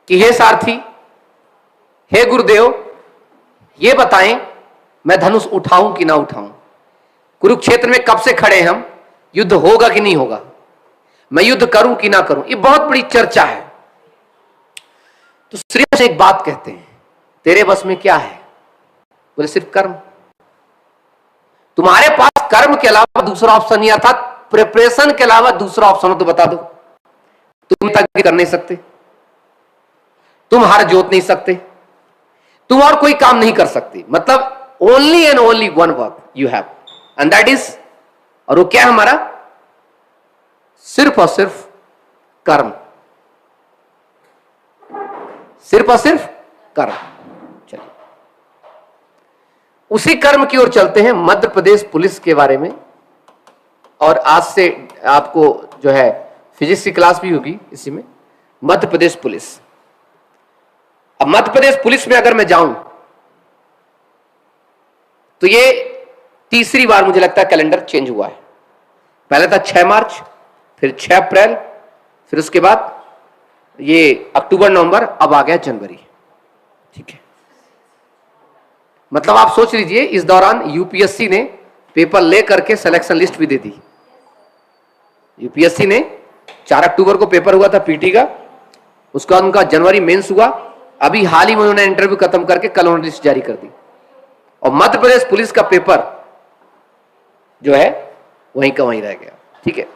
कि हे सारथी, हे गुरुदेव, ये बताएं मैं धनुष उठाऊं कि ना उठाऊं। कुरुक्षेत्र में कब से खड़े हैं हम, युद्ध होगा कि नहीं होगा, मैं युद्ध करूं कि ना करूं, ये बहुत बड़ी चर्चा है। तो श्री से एक बात कहते हैं, तेरे बस में क्या है? बोले सिर्फ कर्म। तुम्हारे पास कर्म के अलावा दूसरा ऑप्शन नहीं, अर्थात प्रिपरेशन के अलावा दूसरा ऑप्शन हो तो बता दो। तुम तक कर नहीं सकते, तुम हार जोत नहीं सकते, तुम और कोई काम नहीं कर सकते। मतलब only and only one work you have, and that is, और वो क्या है हमारा? सिर्फ और सिर्फ कर्म, सिर्फ और सिर्फ कर्म। चलिए उसी कर्म की ओर चलते हैं, मध्य प्रदेश पुलिस के बारे में। और आज से आपको जो है फिजिक्स की क्लास भी होगी इसी में, मध्य प्रदेश पुलिस। अब मध्य प्रदेश पुलिस में अगर मैं जाऊं तो ये तीसरी बार मुझे लगता है कैलेंडर चेंज हुआ है। पहले था 6 मार्च, फिर 6 अप्रैल, फिर उसके बाद ये अक्टूबर नवंबर, अब आ गया जनवरी। ठीक है, मतलब आप सोच लीजिए इस दौरान यूपीएससी ने पेपर ले करके सिलेक्शन लिस्ट भी दे दी। यूपीएससी ने 4 अक्टूबर को पेपर हुआ था पीटी का, उसके बाद उनका जनवरी मेंस हुआ, अभी हाल ही में उन्होंने इंटरव्यू खत्म करके कल उन्होंने लिस्ट जारी कर दी। और मध्य प्रदेश पुलिस का पेपर जो है वहीं का वहीं रह गया। ठीक है,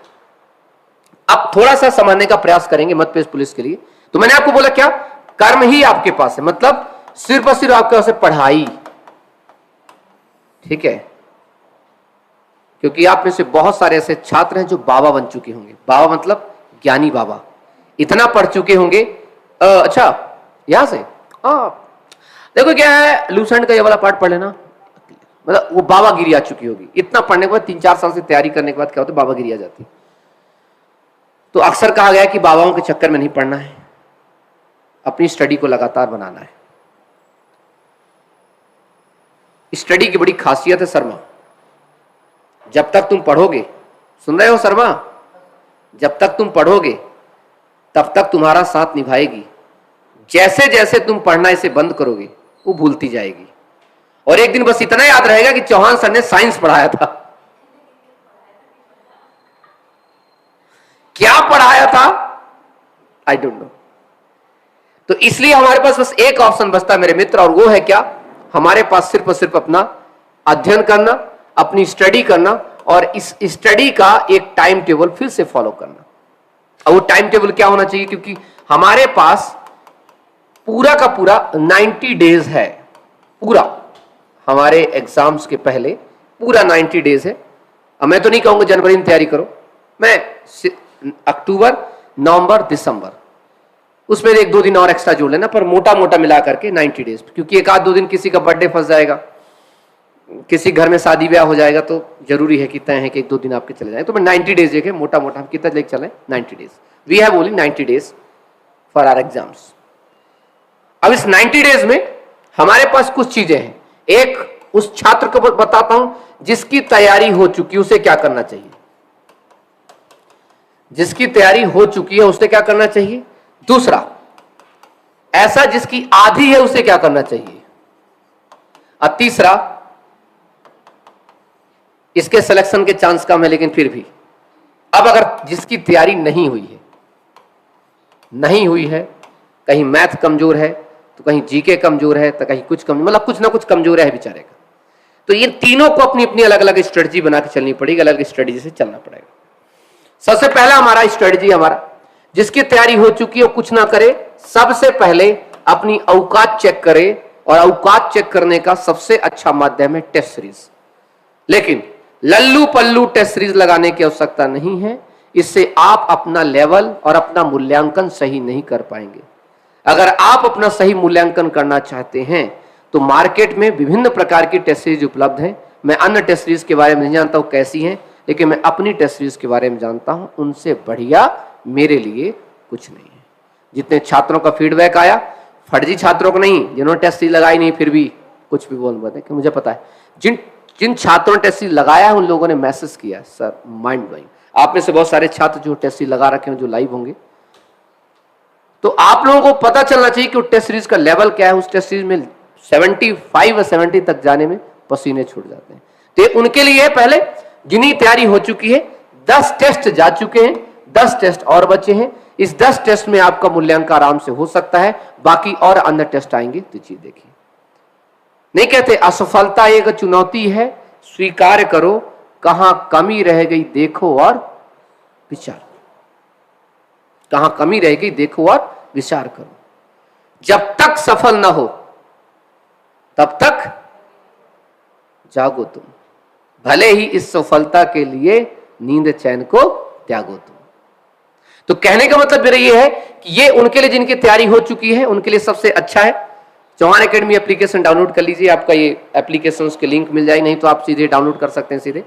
अब थोड़ा सा समझने का प्रयास करेंगे मध्य प्रदेश पुलिस के लिए। तो मैंने आपको बोला क्या, कर्म ही आपके पास है, मतलब सिर्फ और सिर्फ आपके पास है पढ़ाई। ठीक है, क्योंकि आप में से बहुत सारे ऐसे छात्र हैं जो बाबा बन चुके होंगे। बाबा मतलब ज्ञानी बाबा, इतना पढ़ चुके होंगे। अच्छा यहां से देखो क्या है, लूसेंट का ये वाला पार्ट पढ़ लेना, मतलब वो बाबागिरी आ चुकी होगी। इतना पढ़ने के बाद 3-4 साल से तैयारी करने के बाद क्या होता है, बाबागिरी आ जाती। तो अक्सर कहा गया कि बाबाओं के चक्कर में नहीं पढ़ना है, अपनी स्टडी को लगातार बनाना है। स्टडी की बड़ी खासियत है शर्मा, जब तक तुम पढ़ोगे, सुन रहे हो शर्मा, जब तक तुम पढ़ोगे तब तक तुम्हारा साथ निभाएगी। जैसे जैसे तुम पढ़ना इसे बंद करोगे वो भूलती जाएगी। और एक दिन बस इतना याद रहेगा कि चौहान सर ने साइंस पढ़ाया था। क्या पढ़ाया था आई डोंट नो। तो इसलिए हमारे पास बस एक ऑप्शन बचता है मेरे मित्र, और वो है क्या, हमारे पास सिर्फ और सिर्फ अपना अध्ययन करना, अपनी स्टडी करना, और इस स्टडी का एक टाइम टेबल फिर से फॉलो करना। और वो टाइम टेबल क्या होना चाहिए, क्योंकि हमारे पास पूरा का पूरा 90 डेज है, पूरा हमारे एग्जाम्स के पहले पूरा 90 डेज है। अब मैं तो नहीं कहूंगा जनवरी में तैयारी करो, मैं अक्टूबर नवंबर दिसंबर उसमें 1-2 दिन और एक्स्ट्रा जोड़ लेना, पर मोटा मोटा मिला करके 90 डेज, क्योंकि 1-2 दिन किसी का बर्थडे फंस जाएगा, किसी घर में शादी ब्याह हो जाएगा, तो जरूरी है कि तय है कि 1-2 दिन आपके चले जाए। तो मैं 90 डेज देखे मोटा मोटा हम कितना लेके चले, 90 days we have only 90 days for our exams. अब इस 90 डेज में हमारे पास कुछ चीजें हैं। एक, उस छात्र को बताता हूं जिसकी तैयारी हो चुकी है उसे क्या करना चाहिए, जिसकी तैयारी हो चुकी है उसे क्या करना चाहिए। दूसरा, ऐसा जिसकी आधी है उसे क्या करना चाहिए। और तीसरा, इसके सिलेक्शन के चांस कम है लेकिन फिर भी, अब अगर जिसकी तैयारी नहीं हुई है, कहीं मैथ कमजोर है तो कहीं जीके कमजोर है तो कहीं कुछ कमजोर, मतलब कुछ ना कुछ कमजोर है बेचारे का, तो ये तीनों को अपनी अपनी अलग अलग स्ट्रेटजी बना के चलनी पड़ेगी, अलग अलग स्ट्रेटजी से चलना पड़ेगा। सबसे पहला हमारा स्ट्रेटजी, हमारा जिसकी तैयारी हो चुकी है वो कुछ ना करे, सबसे पहले अपनी औकात चेक करे, और औकात चेक करने का सबसे अच्छा माध्यम है टेस्ट सीरीज। लेकिन लल्लू पल्लू टेस्ट सीरीज लगाने की आवश्यकता नहीं है, इससे आप अपना लेवल और अपना मूल्यांकन सही नहीं कर पाएंगे। अगर आप अपना सही मूल्यांकन करना चाहते हैं तो मार्केट में विभिन्न प्रकार की टेस्ट सीरीज उपलब्ध हैं। मैं अन्य टेस्ट सीरीज के बारे में नहीं जानता हूं कैसी हैं, लेकिन मैं अपनी टेस्ट सीरीज के बारे में जानता हूं, उनसे बढ़िया मेरे लिए कुछ नहीं है। जितने छात्रों का फीडबैक आया, फर्जी छात्रों को नहीं, जिन्होंने टेस्ट सीरीज लगाई नहीं फिर भी कुछ भी बोल रहे कि मुझे पता है, जिन छात्रों ने टेस्ट सीरीज लगाया है उन लोगों ने मैसेज किया, सर माइंड ब्लोइंग। आप में से बहुत सारे छात्र जो टेस्ट सीरीज लगा रखे हैं, जो लाइव होंगे, तो आप लोगों को पता चलना चाहिए कि टेस्ट सीरीज का लेवल क्या है। उस टेस्ट सीरीज में 75 और 70 तक जाने में पसीने छूट जाते हैं। तो ये उनके लिए पहले जिन्हीं तैयारी हो चुकी है, 10 टेस्ट जा चुके हैं, 10 टेस्ट और बचे हैं। इस 10 टेस्ट में आपका मूल्यांकन आराम से हो सकता है, बाकी और अन्य टेस्ट आएंगे तो चीज देखिए। नहीं कहते असफलता एक चुनौती है, स्वीकार करो, कहां कमी रह गई देखो और विचार करो। कहां कमी रह गई देखो और विचार करो। जब तक सफल ना हो तब तक जागो तुम, भले ही इस सफलता के लिए नींद चैन को त्यागो तुम। तो कहने का मतलब मेरा यह है कि ये उनके लिए जिनकी तैयारी हो चुकी है उनके लिए सबसे अच्छा है। चौहान एकेडमी एप्लीकेशन डाउनलोड कर लीजिए, आपका ये एप्लीकेशन के लिंक मिल जाए, नहीं तो आप सीधे डाउनलोड कर सकते हैं सीधे,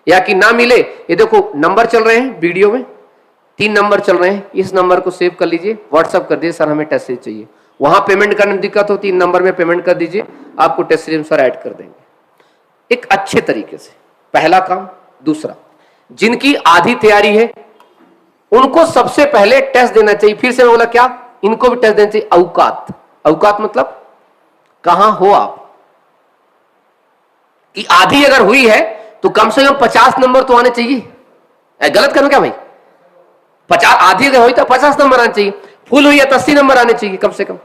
या कि ना मिले ये देखो नंबर चल रहे हैं वीडियो में, 3 नंबर चल रहे हैं, इस नंबर को सेव कर लीजिए, व्हाट्सअप कर दीजिए, सर हमें टेस्ट सीरीज चाहिए। वहां पेमेंट करने में दिक्कत होती है, 3 नंबर में पेमेंट कर दीजिए, आपको टेस्ट सीरीज सर ऐड कर देंगे एक अच्छे तरीके से। पहला काम। दूसरा, जिनकी आधी तैयारी है उनको सबसे पहले टेस्ट देना चाहिए। फिर से मैं बोला क्या, इनको भी टेस्ट देना चाहिए। औकात, औकात मतलब कहां हो आप, कि आधी अगर हुई है तो कम से कम 50 नंबर तो आने चाहिए। गलत करूं क्या भाई, 50 आधी अगर हुई तो 50 नंबर आने चाहिए, फुल हुई है तो 80 नंबर आने चाहिए कम से कम।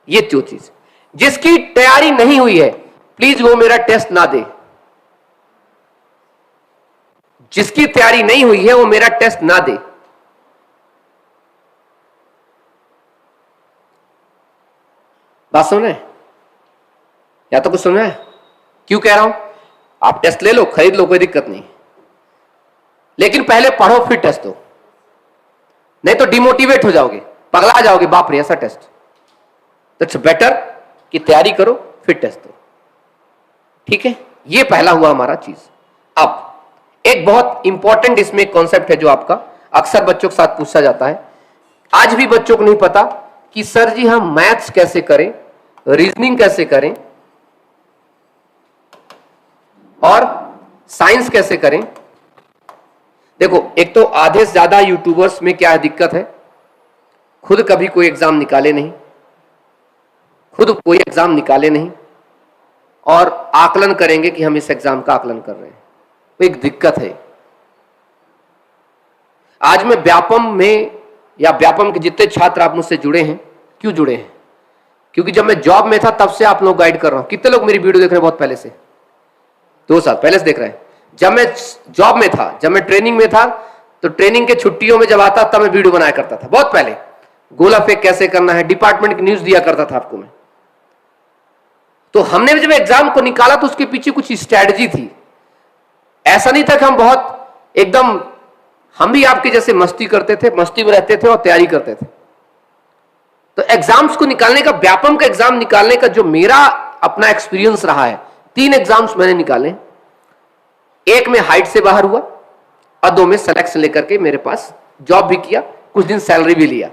ये जो चीज, जिसकी तैयारी नहीं हुई है प्लीज वो मेरा टेस्ट ना दे। जिसकी तैयारी नहीं हुई है वो मेरा टेस्ट ना दे। बात सुन रहे हैं या तो कुछ सुन रहे हैं? क्यों कह रहा हूं, आप टेस्ट ले लो, खरीद लो, कोई दिक्कत नहीं, लेकिन पहले पढ़ो फिर टेस्ट दो, नहीं तो डिमोटिवेट हो जाओगे, पगला जाओगे, बाप रे ऐसा टेस्ट। इट्स बेटर कि तैयारी करो फिर टेस्ट दो। ठीक है, ये पहला हुआ हमारा चीज। अब एक बहुत इंपॉर्टेंट इसमें कॉन्सेप्ट है जो आपका अक्सर बच्चों के साथ पूछा जाता है, आज भी बच्चों को नहीं पता कि सर जी हम मैथ्स कैसे करें, रीजनिंग कैसे करें और साइंस कैसे करें। देखो, एक तो आधे से ज्यादा यूट्यूबर्स में क्या दिक्कत है, खुद कभी कोई एग्जाम निकाले नहीं, खुद कोई एग्जाम निकाले नहीं और आकलन करेंगे कि हम इस एग्जाम का आकलन कर रहे हैं, वो एक दिक्कत है। आज मैं व्यापम में या व्यापम के जितने छात्र आप मुझसे जुड़े हैं, क्यों जुड़े हैं, क्योंकि जब मैं जॉब में था तब से आप लोग गाइड कर रहा हूं। कितने लोग मेरी वीडियो देख रहे हैं बहुत पहले से, 2 साल पहले से देख रहे हैं। जब मैं जॉब में था, जब मैं ट्रेनिंग में था, तो ट्रेनिंग के छुट्टियों में जब आता तब मैं वीडियो बनाया करता था, बहुत पहले। गोला फेंक कैसे करना है, डिपार्टमेंट की न्यूज दिया करता था आपको मैं। तो हमने जब एग्जाम को निकाला तो उसके पीछे कुछ स्ट्रैटेजी थी। ऐसा नहीं था कि हम बहुत एकदम, हम भी आपके जैसे मस्ती करते थे, मस्ती में रहते थे और तैयारी करते थे। तो एग्जाम्स को निकालने का, व्यापम का एग्जाम निकालने का जो मेरा अपना एक्सपीरियंस रहा है, 3 एग्जाम्स मैंने निकाले। एक में हाइट से बाहर हुआ और 2 में सिलेक्शन लेकर के मेरे पास जॉब भी किया, कुछ दिन सैलरी भी लिया,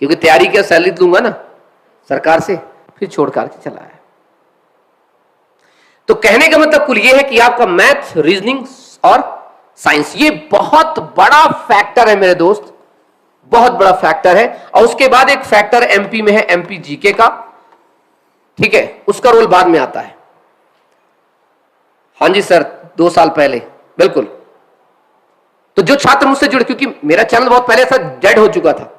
क्योंकि तैयारी किया, सैलरी लूंगा ना सरकार से, फिर छोड़ करके चला आया। तो कहने का मतलब कुल ये है कि आपका मैथ, रीजनिंग और साइंस ये बहुत बड़ा फैक्टर है मेरे दोस्त, बहुत बड़ा फैक्टर है। और उसके बाद एक फैक्टर एमपी में है, एमपी जीके का, ठीक है, उसका रोल बाद में आता है। हाँ जी सर, 2 साल पहले, बिल्कुल। तो जो छात्र मुझसे जुड़े, क्योंकि मेरा चैनल बहुत पहले से डेड हो चुका था,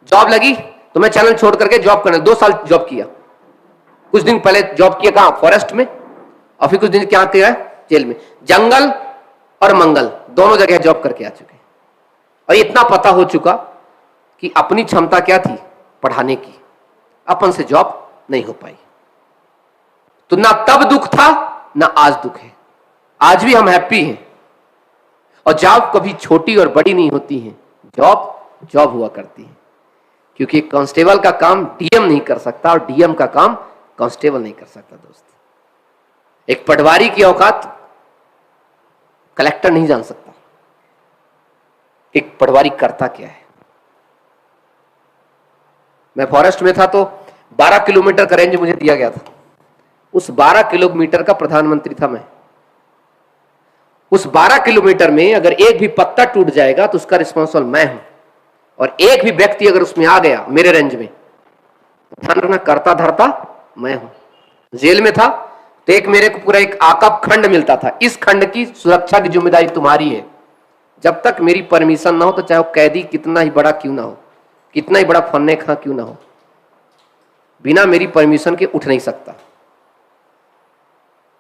जॉब लगी तो मैं चैनल छोड़ करके जॉब करने, 2 साल जॉब किया। कुछ दिन पहले जॉब किया कहां, फॉरेस्ट में, और फिर कुछ दिन क्या किया, जेल में। जंगल और मंगल दोनों जगह जॉब करके आ चुके, और इतना पता हो चुका कि अपनी क्षमता क्या थी पढ़ाने की, अपन से जॉब नहीं हो पाई। तो ना तब दुख था ना आज दुख है, आज भी हम हैप्पी हैं। और जॉब कभी छोटी और बड़ी नहीं होती है, जॉब जॉब हुआ करती है, क्योंकि कांस्टेबल का काम डीएम नहीं कर सकता और डीएम का काम कांस्टेबल नहीं कर सकता दोस्त। एक पटवारी की औकात कलेक्टर नहीं जान सकता, एक पटवारी करता क्या है। मैं फॉरेस्ट में था तो 12 किलोमीटर का रेंज मुझे दिया गया था, उस 12 किलोमीटर का प्रधानमंत्री था मैं। उस 12 किलोमीटर में अगर एक भी पत्ता टूट जाएगा तो उसका रिस्पॉन्सिबल मैं हूं। और एक भी व्यक्ति अगर उसमें आ गया मेरे रेंज में, ध्यान रखना करता धरता मैं हूं। जेल में था तो एक मेरे को पूरा एक आकब खंड मिलता था, इस खंड की सुरक्षा की जिम्मेदारी तुम्हारी है। जब तक मेरी परमिशन ना हो तो चाहे वो कैदी कितना ही बड़ा क्यों ना हो, कितना ही बड़ा फन्ने खा क्यों ना हो, बिना मेरी परमिशन के उठ नहीं सकता।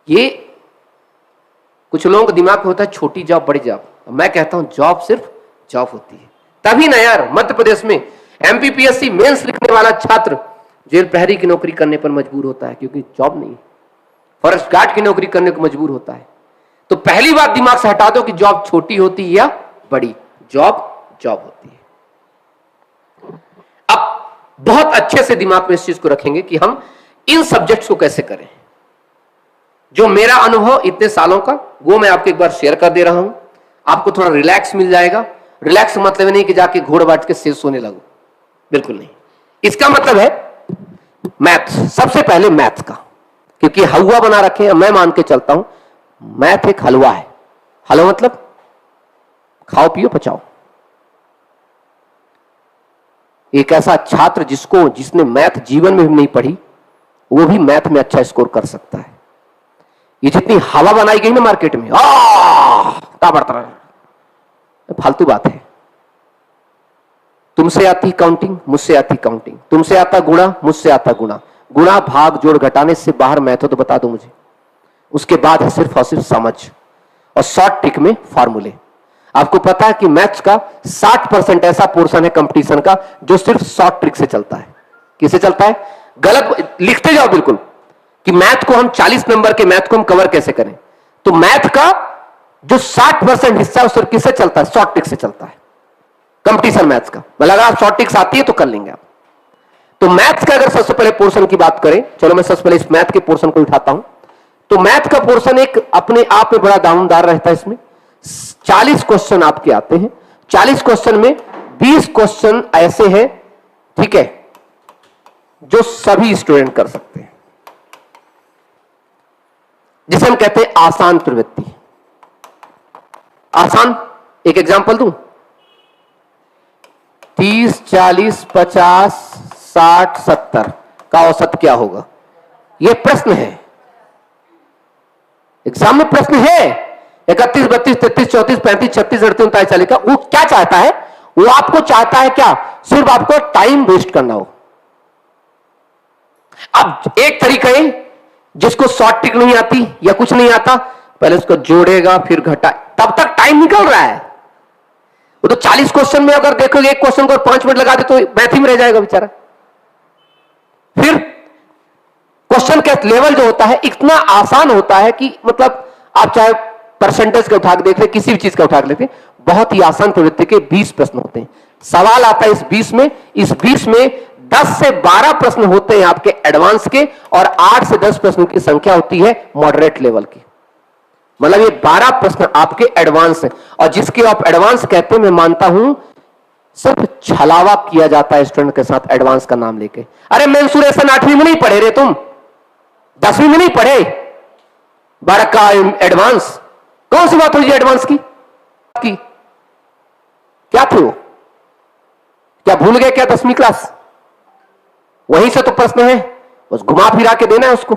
ये कुछ लोगों के दिमाग में होता है छोटी जॉब बड़ी जॉब, मैं कहता हूं जॉब सिर्फ जॉब होती है। तभी ना यार मध्य प्रदेश में एमपीपीएससी मेंस लिखने वाला छात्र जेल प्रहरी की नौकरी करने पर मजबूर होता है, क्योंकि जॉब नहीं है। फॉरेस्ट गार्ड की नौकरी करने को मजबूर होता है। तो पहली बात दिमाग से हटा दो कि जॉब छोटी होती है या बड़ी, जॉब जॉब होती है। अब बहुत अच्छे से दिमाग में इस चीज को रखेंगे कि हम इन सब्जेक्ट्स को कैसे करें। जो मेरा अनुभव इतने सालों का वो मैं आपको एक बार शेयर कर दे रहा हूं, आपको थोड़ा रिलैक्स मिल जाएगा। रिलैक्स मतलब नहीं कि जाके घोड़ बैठ के सिर सोने लगो, बिल्कुल नहीं। इसका मतलब है मैथ, सबसे पहले मैथ का, क्योंकि हलवा बना रखे हैं, मैं मान के चलता हूं मैथ एक हलवा है। हलवा मतलब खाओ पियो पचाओ। एक ऐसा छात्र जिसने मैथ जीवन में भी नहीं पढ़ी, वो भी मैथ में अच्छा स्कोर कर सकता है। ये जितनी हवा बनाई गई ना मार्केट में, फालतू बात है। तुमसे आती काउंटिंग, मुझसे आती काउंटिंग, तुमसे आता गुणा, मुझसे आता गुणा। गुणा भाग जोड़ घटाने से बाहर मैथ हो तो बता दो मुझे। उसके बाद है सिर्फ और सिर्फ समझ और शॉर्ट ट्रिक में फार्मूले। आपको पता है कि मैथ्स का 60% ऐसा पोर्शन है कंपटीशन का जो सिर्फ शॉर्ट ट्रिक से चलता है। किससे चलता है? गलत लिखते जाओ बिल्कुल कि मैथ को हम 40 नंबर के मैथ को हम कवर कैसे करें। तो मैथ का जो 60% हिस्सा है सिर्फ किससे चलता है? शॉर्ट ट्रिक से चलता है कंपटीशन मैथ्स का। मतलब अगर आप शॉर्ट ट्रिक्स आती है तो कर लेंगे आप। तो मैथ्स का अगर सबसे पहले पोर्शन की बात करें, चलो मैं सबसे पहले इस मैथ के पोर्शन को उठाता हूं। तो मैथ का पोर्शन एक अपने आप में बड़ा दामदार रहता है। इसमें 40 क्वेश्चन आपके आते हैं। 40 क्वेश्चन में 20 क्वेश्चन ऐसे हैं, ठीक है, जो सभी स्टूडेंट कर सकते हैं, जिसे हम कहते हैं आसान प्रवृत्ति। आसान, एक एग्जांपल दूं, 30, 40, 50, 60, 70 का औसत क्या होगा? यह प्रश्न है, एग्जाम में प्रश्न है। 31, 32, 33, 34, 35, 36, 38, 39, 40 का वो क्या चाहता है? वो आपको चाहता है क्या? सिर्फ आपको टाइम वेस्ट करना हो। अब एक तरीका है जिसको शॉर्ट ट्रिक नहीं आती या कुछ नहीं आता, पहले उसको जोड़ेगा फिर घटा, तब तक टाइम निकल रहा है। वो तो 40 क्वेश्चन में अगर देखोगे एक क्वेश्चन को 5 मिनट लगा दे तो मैथ ही में रह जाएगा बेचारा। फिर क्वेश्चन का लेवल जो होता है इतना आसान होता है कि मतलब आप चाहे परसेंटेज का उठा के देख ले, किसी भी चीज का उठा के लेते, बहुत ही आसान प्रवृत्ति के 20 प्रश्न होते हैं। सवाल आता है इस 20 में, इस 20 में 10 से 12 प्रश्न होते हैं आपके एडवांस के और 8 से 10 प्रश्न की संख्या होती है मॉडरेट लेवल की। मतलब ये 12 प्रश्न आपके एडवांस है, और जिसके आप एडवांस कहते हैं, मैं मानता हूं सिर्फ छलावा किया जाता है स्टूडेंट के साथ एडवांस का नाम लेके। अरे मेंसुरेशन 8वीं में नहीं पढ़े रे तुम, 10वीं में नहीं पढ़े, 12 का एडवांस। कौन सी बात हुई एडवांस की? क्या थे वो? क्या भूल गए क्या 10वीं क्लास? वहीं से तो प्रश्न है, बस घुमा फिरा के देना है उसको।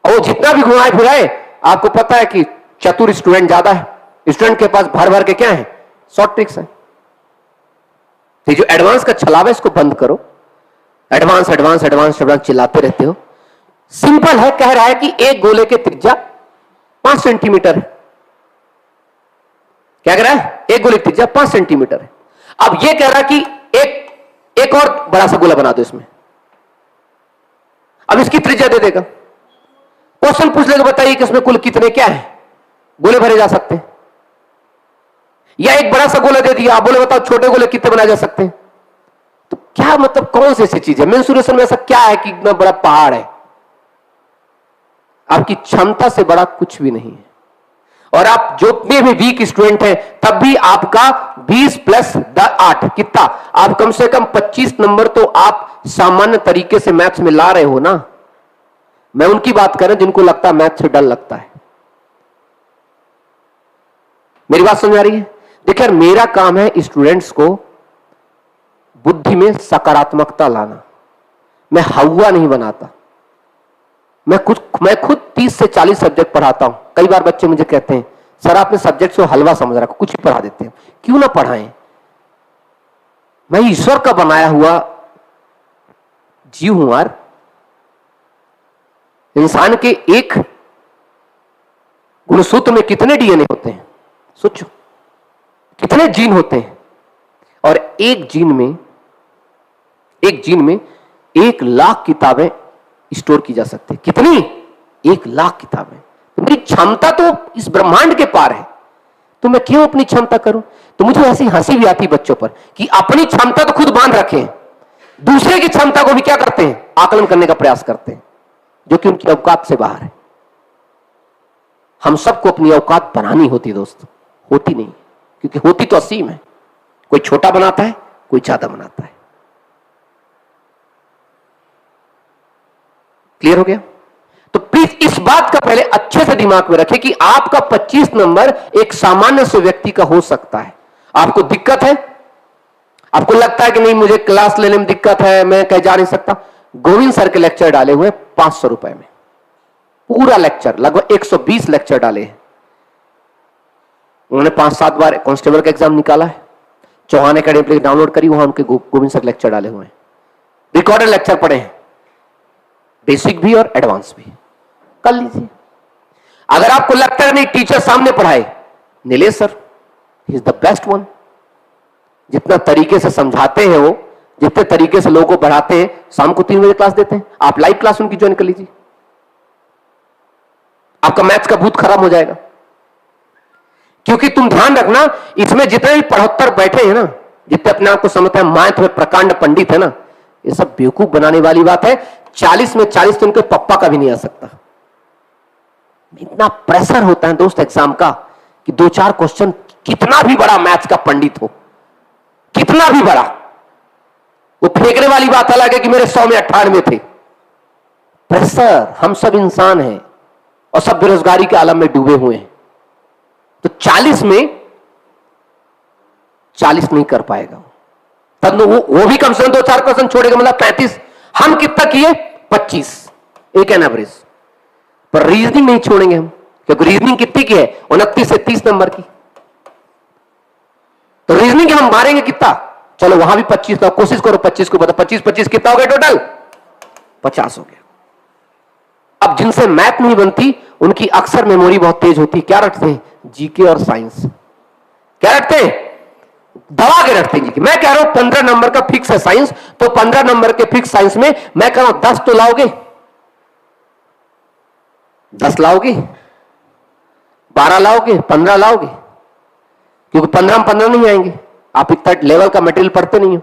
और वो जितना भी घुमाए फिराए, आपको पता है कि चतुर स्टूडेंट ज्यादा है, स्टूडेंट के पास भर भर के क्या है? शॉर्ट ट्रिक्स है। तो जो एडवांस का छलावा इसको बंद करो। एडवांस एडवांस एडवांस एडवांस चिल्लाते रहते हो। सिंपल है, कह रहा है कि एक गोले के त्रिज्या 5 सेंटीमीटर है। क्या कह रहा है? एक गोले की त्रिज्या 5 सेंटीमीटर है। अब यह कह रहा है कि एक और बड़ा सा गोला बना दो इसमें, अब इसकी त्रिज्या दे देगा। क्वेश्चन पूछ लेगा, बताइए कि इसमें कुल कितने क्या है गोले भरे जा सकते हैं? या एक बड़ा सा गोला दे दिया, आप बोले बताओ छोटे गोले कितने बनाए जा सकते हैं? तो क्या मतलब कौन सी ऐसी चीज है? मेंसुरेशन में ऐसा क्या है कि इतना बड़ा पहाड़ है? आपकी क्षमता से बड़ा कुछ भी नहीं है। और आप जितने भी वीक स्टूडेंट हैं, तब भी आपका 20 प्लस 8 कितना? आप कम से कम 25 नंबर तो आप सामान्य तरीके से मैथ्स में ला रहे हो ना। मैं उनकी बात कर रहा हूं जिनको लगता है मैथ्स से डर लगता है। मेरी बात समझ आ रही है? देखिए मेरा काम है स्टूडेंट्स को बुद्धि में सकारात्मकता लाना। मैं हवा नहीं बनाता। मैं खुद 30 से 40 सब्जेक्ट पढ़ाता हूं। कई बार बच्चे मुझे कहते हैं सर आपने सब्जेक्ट को हलवा समझ रखा, कुछ भी पढ़ा देते हैं। क्यों ना पढ़ाएं? मैं ईश्वर का बनाया हुआ जीव हूं यार। इंसान के एक गुणसूत्र में कितने डीएनए होते हैं सोचो, कितने जीन होते हैं, और एक जीन में 1,00,000 किताबें स्टोर की जा सकती है। कितनी? 1,00,000 किताबें। तो मेरी क्षमता तो इस ब्रह्मांड के पार है, तो मैं क्यों अपनी क्षमता करूं? तो मुझे ऐसी हंसी भी आती बच्चों पर कि अपनी क्षमता तो खुद बांध रखे हैं, दूसरे की क्षमता को भी क्या करते हैं? आकलन करने का प्रयास करते हैं, जो कि उनकी औकात से बाहर है। हम सबको अपनी औकात बनानी होती है दोस्त, होती नहीं, क्योंकि होती तो असीम है। कोई छोटा बनाता है, कोई ज्यादा बनाता है। क्लियर हो गया? तो प्लीज इस बात का पहले अच्छे से दिमाग में रखें कि आपका 25 नंबर एक सामान्य से व्यक्ति का हो सकता है। आपको दिक्कत है, आपको लगता है कि नहीं मुझे क्लास लेने में दिक्कत है, मैं कहीं जा नहीं सकता, गोविंद सर के लेक्चर डाले हुए 500 रुपए में, पूरा लेक्चर, लगभग 120 लेक्चर डाले हैं। उन्होंने 5-7 बार कांस्टेबल का एग्जाम निकाला है। चौहान एकेडमी डाउनलोड करी, वहां उनके गोविंद सर लेक्चर डाले हुए हैं, रिकॉर्डेड लेक्चर पढ़े हैं, बेसिक भी और एडवांस भी, कर लीजिए। अगर आपको लगता है नहीं टीचर सामने पढ़ाए, Nilesh sir he is the best one. जितना तरीके से समझाते हैं वो, जितने तरीके से लोगों को बढ़ाते हैं, शाम को 3 बजे क्लास देते हैं, आप लाइव क्लास उनकी ज्वाइन कर लीजिए। आपका मैथ्स का भूत खराब हो जाएगा। क्योंकि तुम ध्यान रखना, इसमें जितने भी 75 बैठे हैं ना, जितने अपने आप को समझते हैं मैथ में प्रकांड पंडित है ना, ये सब बेवकूफ बनाने वाली बात है। 40 में 40 तो उनके पप्पा का भी नहीं आ सकता। इतना प्रेशर होता है दोस्त एग्जाम का कि 2-4 क्वेश्चन, कितना भी बड़ा मैथ्स का पंडित हो, कितना भी बड़ा, वो फेंकने वाली बात अलग है कि मेरे 100 में 98 थे। प्रेशर, हम सब इंसान हैं और सब बेरोजगारी के आलम में डूबे हुए हैं। तो 40 में 40 नहीं कर पाएगा, तब वो भी कम से कम 2-4 क्वेश्चन छोड़ेगा, मतलब 35। हम कितना किए? 25, एक एन एवरेज। पर रीजनिंग नहीं छोड़ेंगे हम, क्योंकि रीजनिंग कितनी की है? 29 से 30 नंबर की। तो रीजनिंग हम मारेंगे कितना? चलो वहां भी 25 का कोशिश करो, 25 को बता, 25 कितना हो गया टोटल? 50 हो गया। अब जिनसे मैथ नहीं बनती उनकी अक्सर मेमोरी बहुत तेज होती है। क्या रखते हैं? जीके और साइंस। क्या रखते हैं? दबा के रखते हैं जीके। मैं कह रहा हूं 15 नंबर का फिक्स है साइंस, तो 15 नंबर के फिक्स साइंस में मैं कह रहा हूं 10 तो लाओगे, 10 लाओगे, 12 लाओगे, 15 लाओगे, क्योंकि 15 में 15 नहीं आएंगे। आप इतना लेवल का मटेरियल पढ़ते नहीं हो।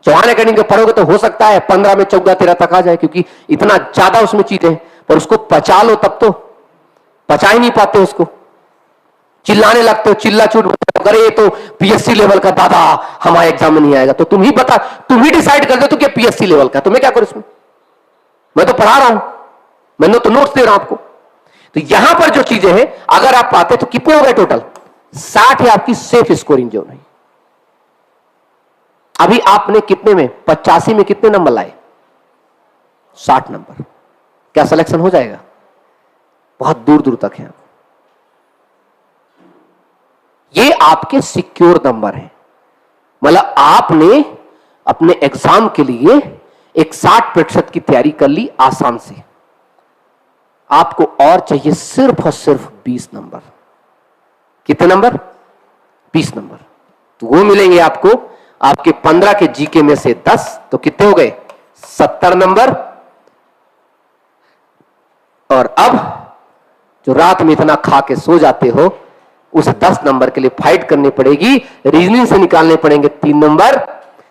चौहान एकेडमी के पढ़ोगे तो हो सकता है 15 में 14-13 तक आ जाए, क्योंकि इतना ज्यादा उसमें चीजें, पर उसको पचा लो तब तो पचा ही नहीं पाते उसको। चिल्लाने लगते हो, चिल्ला चूट, अरे तो पीएससी लेवल का दादा हमारे एग्जाम में नहीं आएगा। तो तुम ही बता, तुम ही डिसाइड कर दो तो क्या पीएससी लेवल का, तुम्हें क्या करो इसमें? मैं तो पढ़ा रहा हूं, मैंने तो नोट्स दे रहा हूं आपको। तो यहां पर जो चीजें हैं, अगर आप पाते तो कितने हो गए टोटल? 60 है आपकी सेफ स्कोरिंग जोन है। अभी आपने कितने में 85 में कितने नंबर लाए? 60 नंबर। क्या सिलेक्शन हो जाएगा? बहुत दूर दूर तक है। ये आपके सिक्योर नंबर है, मतलब आपने अपने एग्जाम के लिए एक 60% की तैयारी कर ली आसान से। आपको और चाहिए सिर्फ और सिर्फ 20 नंबर। कितने नंबर? 20 नंबर। तो वो मिलेंगे आपको आपके 15 के जीके में से 10, तो कितने हो गए? 70 नंबर। और अब जो रात में इतना खा के सो जाते हो, उस 10 नंबर के लिए फाइट करनी पड़ेगी। रीजनिंग से निकालने पड़ेंगे 3 नंबर,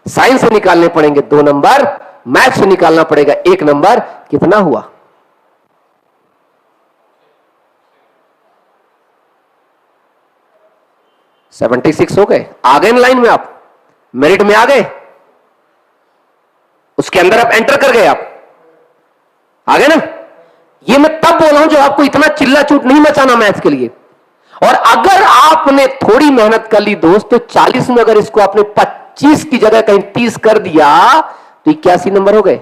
साइंस से निकालने पड़ेंगे 2 नंबर, मैथ से निकालना पड़ेगा 1 नंबर। कितना हुआ? $76 हो गए। आ गए लाइन में, आप मेरिट में आ गए, उसके अंदर आप एंटर कर गए, आप आ गए ना। ये मैं तब बोल रहा हूं जब आपको इतना चिल्ला चूट नहीं मचाना मैथ्स के लिए। और अगर आपने थोड़ी मेहनत कर ली दोस्त, तो 40 में अगर इसको आपने 25 की जगह कहीं 30 कर दिया तो 81 नंबर हो गए।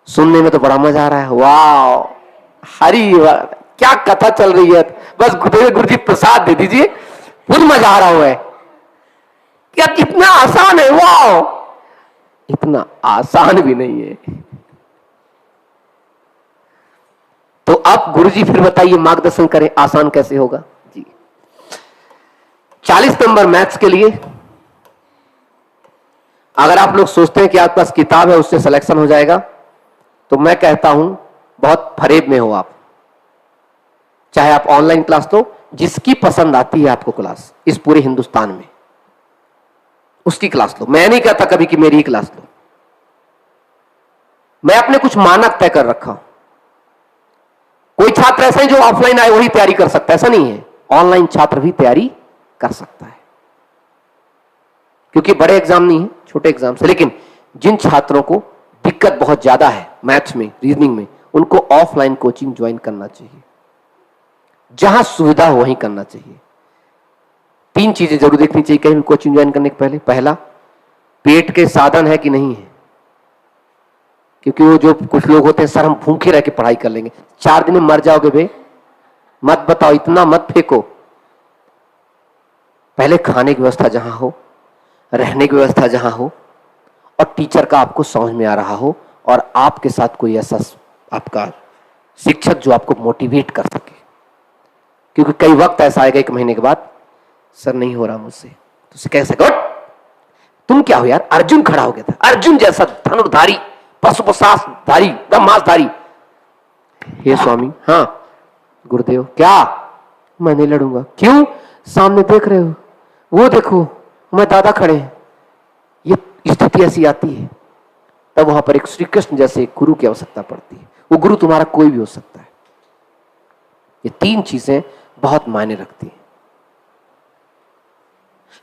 सुनने में तो बड़ा मजा आ रहा है, वाह हरी वाह, क्या कथा चल रही है। बस गुरु जी प्रसाद दे दीजिए, खुद मजा आ रहा हुआ है। क्या कितना आसान है, वाह इतना आसान भी नहीं है। तो आप गुरुजी फिर बताइए, मार्गदर्शन करें, आसान कैसे होगा जी। 40 नंबर मैथ्स के लिए अगर आप लोग सोचते हैं कि आपके पास किताब है उससे सिलेक्शन हो जाएगा, तो मैं कहता हूं बहुत फरेब में हो आप। चाहे आप ऑनलाइन क्लास लो, जिसकी पसंद आती है आपको क्लास इस पूरे हिंदुस्तान में, उसकी क्लास लो। मैं नहीं कहता कभी कि मेरी ही क्लास लो। मैं अपने कुछ मानक तय कर रखा हूं। कोई छात्र ऐसा है जो ऑफलाइन आए वही तैयारी कर सकता है, ऐसा नहीं है। ऑनलाइन छात्र भी तैयारी कर सकता है, क्योंकि बड़े एग्जाम नहीं है, छोटे एग्जाम से। लेकिन जिन छात्रों को दिक्कत बहुत ज्यादा है मैथ्स में, रीजनिंग में, उनको ऑफलाइन कोचिंग ज्वाइन करना चाहिए। जहां सुविधा हो वहीं करना चाहिए। 3 चीजें जरूर देखनी चाहिए कहीं भी कोचिंग ज्वाइन करने के पहले। पहला, पेट के साधन है कि नहीं है, क्योंकि वो जो कुछ लोग होते हैं, सर हम भूखे रह के पढ़ाई कर लेंगे, 4 दिन में मर जाओगे बे, मत बताओ, इतना मत फेंको। पहले खाने की व्यवस्था जहां हो, रहने की व्यवस्था जहां हो, और टीचर का आपको समझ में आ रहा हो, और आपके साथ कोई ऐसा आपका शिक्षक जो आपको मोटिवेट कर सके। क्योंकि कई वक्त ऐसा आएगा 1 महीने के बाद, सर नहीं हो रहा मुझसे, तो उसे कह सके तुम क्या हो यार, अर्जुन खड़ा हो गया था, अर्जुन जैसा धनुर्धारी, पशुपसासधारी, ब्रह्मास्त्रधारी। हे स्वामी, हाँ गुरुदेव, क्या? मैं नहीं लड़ूंगा। क्यों? सामने देख रहे हो, वो देखो मैं दादा खड़े हैं। ये स्थिति ऐसी आती है, तब वहां पर एक श्री कृष्ण जैसे एक गुरु की आवश्यकता पड़ती है। वो गुरु तुम्हारा कोई भी हो सकता है। ये 3 चीजें बहुत मायने रखती हैं।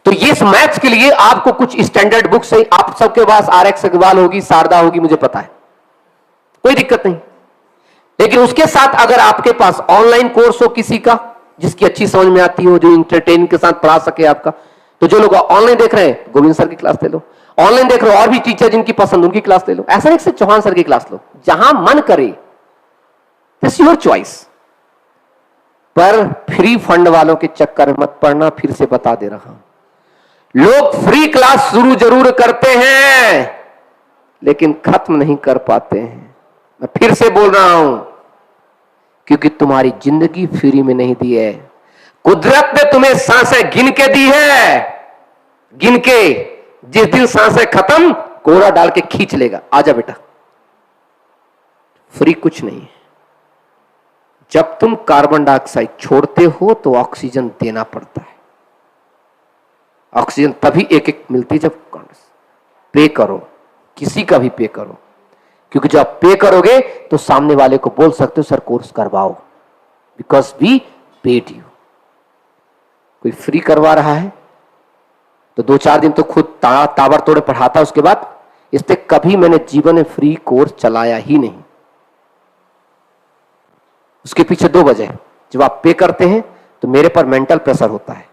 तो ये मैथ्स के लिए आपको कुछ स्टैंडर्ड बुक्स है, आप सबके पास RX अग्रवाल होगी, शारदा होगी, मुझे पता है, कोई दिक्कत नहीं। लेकिन उसके साथ अगर आपके पास ऑनलाइन कोर्स हो किसी का, जिसकी अच्छी समझ में आती हो, जो इंटरटेन के साथ पढ़ा सके आपका, तो जो लोग ऑनलाइन देख रहे हैं गोविंद सर की क्लास ले लो। ऑनलाइन देख रहे हो और भी टीचर जिनकी पसंद, उनकी क्लास ले लो। ऐसा नहीं सिर्फ चौहान सर की क्लास लो, जहां मन करे, दिस योर चॉइस। पर फ्री फंड वालों के चक्कर में मत पड़ना, फिर से बता दे रहा हूं। लोग फ्री क्लास शुरू जरूर करते हैं, लेकिन खत्म नहीं कर पाते हैं। मैं फिर से बोल रहा हूं, क्योंकि तुम्हारी जिंदगी फ्री में नहीं दी है। कुदरत ने तुम्हें सांसें गिन के दी है, गिन के। जिस दिन सांसें खत्म, कोड़ा डाल के खींच लेगा। आजा बेटा, फ्री कुछ नहीं है। जब तुम कार्बन डाइऑक्साइड छोड़ते हो तो ऑक्सीजन देना पड़ता है। ऑक्सीजन तभी एक मिलती जब पे करो, किसी का भी पे करो। क्योंकि जब आप पे करोगे तो सामने वाले को बोल सकते हो सर कोर्स करवाओ, बिकॉज वी पेड यू। कोई फ्री करवा रहा है तो 2-4 दिन तो खुद ताबड़तोड़ पढ़ाता, उसके बाद इस पे कभी मैंने जीवन में फ्री कोर्स चलाया ही नहीं। उसके पीछे 2 वजह। जब आप पे करते हैं तो मेरे पर मेंटल प्रेशर होता है,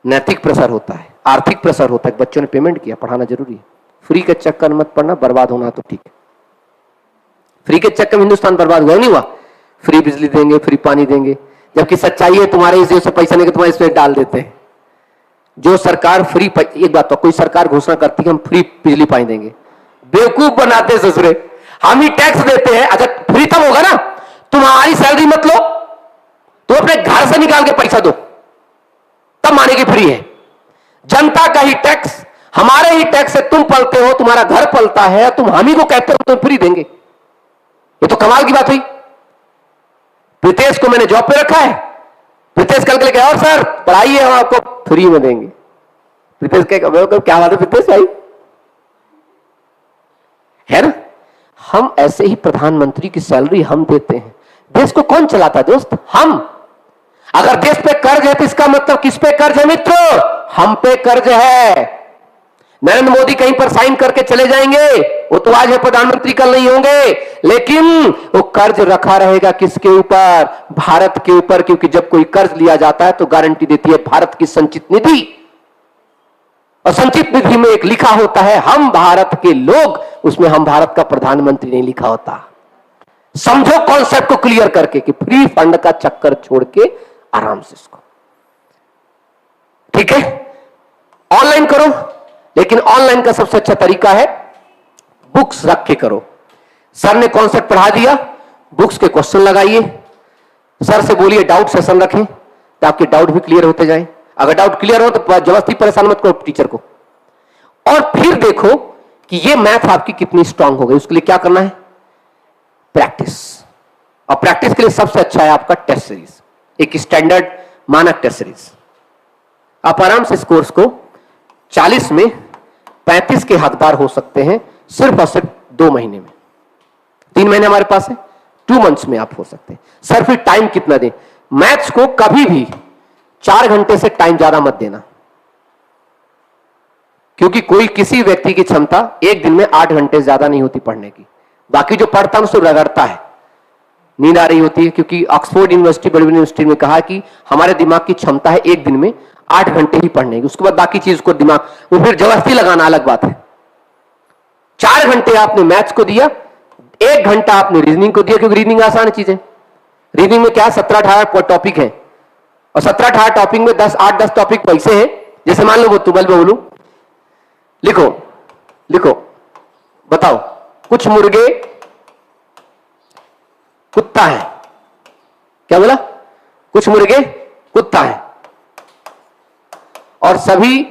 नैतिक प्रेशर होता है, आर्थिक प्रेशर होता है। बच्चों ने पेमेंट किया, पढ़ाना जरूरी है। फ्री के चक्कर मत पड़ना, बर्बाद होना तो ठीक है। फ्री के चक्कर में हिंदुस्तान बर्बाद हुआ नहीं हुआ? फ्री बिजली देंगे, फ्री पानी देंगे, जबकि सच्चाई है तुम्हारे इस से पैसा नहीं, तुम्हारे इसमें डाल देते हैं। जो सरकार फ्री, एक बात तो कोई सरकार घोषणा करती है हम फ्री बिजली पानी देंगे, बेवकूफ बनाते ससुरे। हम ही टैक्स देते हैं। अच्छा फ्री तब होगा ना, तुम्हारी सैलरी मत लो, तुम अपने घर से निकाल के पैसा दो, तब माने की फ्री है। जनता का ही टैक्स, हमारे ही टैक्स से तुम पलते हो, तुम्हारा घर पलता है, तुम हम ही को कहते हो तुम फ्री देंगे। ये तो कमाल की बात हुई। प्रीतेश को मैंने जॉब पे रखा है, प्रीतेश कल के लिए और सर पढ़ाइए हम आपको फ्री में देंगे। प्रीतेश क्या बात है प्रीतेश भाई, है ना? हम ऐसे ही प्रधानमंत्री की सैलरी हम देते हैं। देश को कौन चलाता है दोस्त? हम। अगर देश पे कर्ज है तो इसका मतलब किस पे कर्ज है मित्रों? हम पे कर्ज है। नरेंद्र मोदी कहीं पर साइन करके चले जाएंगे, वो तो आज है प्रधानमंत्री, कल नहीं होंगे, लेकिन वो कर्ज रखा रहेगा किसके ऊपर? भारत के ऊपर, क्योंकि जब कोई कर्ज लिया जाता है तो गारंटी देती है भारत की संचित निधि, और संचित निधि में एक लिखा होता है हम भारत के लोग, उसमें हम भारत का प्रधानमंत्री नहीं लिखा होता। समझो कॉन्सेप्ट को क्लियर करके कि फ्री फंड का चक्कर छोड़ के आराम से इसको, ठीक है, ऑनलाइन करो, लेकिन ऑनलाइन का सबसे अच्छा तरीका है बुक्स रख के करो। सर ने कॉन्सेप्ट पढ़ा दिया, बुक्स के क्वेश्चन लगाइए, सर से बोलिए डाउट सेशन रखें तो आपके डाउट भी क्लियर होते जाएं। अगर डाउट क्लियर हो तो जबरदस्ती परेशान मत करो टीचर को, और फिर देखो कि ये मैथ आपकी कितनी स्ट्रांग हो गई। उसके लिए क्या करना है? प्रैक्टिस, और प्रैक्टिस के लिए सबसे अच्छा है आपका टेस्ट सीरीज, एक स्टैंडर्ड मानक टेस्ट सीरीज। आप आराम से इस कोर्स को 40 में 35 के हकदार हो सकते हैं सिर्फ और सिर्फ 2 महीने में। 3 महीने हमारे पास है, 2 मंथ्स में आप हो सकते हैं। सर फिर टाइम कितना दें? मैथ्स को कभी भी 4 घंटे से टाइम ज्यादा मत देना, क्योंकि कोई किसी व्यक्ति की क्षमता एक दिन में 8 घंटे ज्यादा नहीं होती पढ़ने की। बाकी जो पढ़ता है उसको रगड़ता है, नींद आ रही होती है, क्योंकि ऑक्सफोर्ड यूनिवर्सिटी, बड़ी यूनिवर्सिटी में कहा कि हमारे दिमाग की क्षमता है एक दिन में 8 घंटे ही पढ़ने की, उसके बाद बाकी चीज को दिमाग, वो फिर जबरदस्ती लगाना अलग बात है। 4 घंटे आपने मैथ्स को दिया, 1 घंटा आपने रीजनिंग को दिया, क्योंकि रीजनिंग आसान चीज है। रीजनिंग में क्या 17-18 टॉपिक है, और 17-18 टॉपिक में 8-10 टॉपिक पैसे हैं। जैसे मान लो वो तुबल बोलू, लिखो लिखो, बताओ, कुछ मुर्गे कुत्ता है, क्या बोला? कुछ मुर्गे कुत्ता है और सभी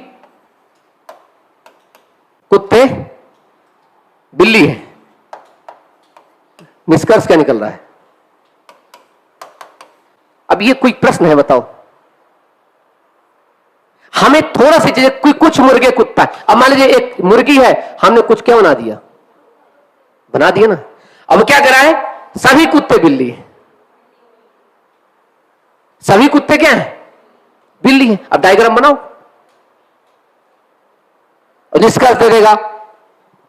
कुत्ते बिल्ली है। निष्कर्ष क्या निकल रहा है? अब ये कोई प्रश्न है, बताओ। हमें थोड़ा सी चीजें, कुछ मुर्गे कुत्ता है। अब मान लीजिए एक मुर्गी है, हमने कुछ क्या बना दिया? बना दिया ना। अब क्या करा है? सभी कुत्ते बिल्ली है, सभी कुत्ते क्या है? बिल्ली है। अब डायग्राम बनाओ और निष्कर्ष दे देगा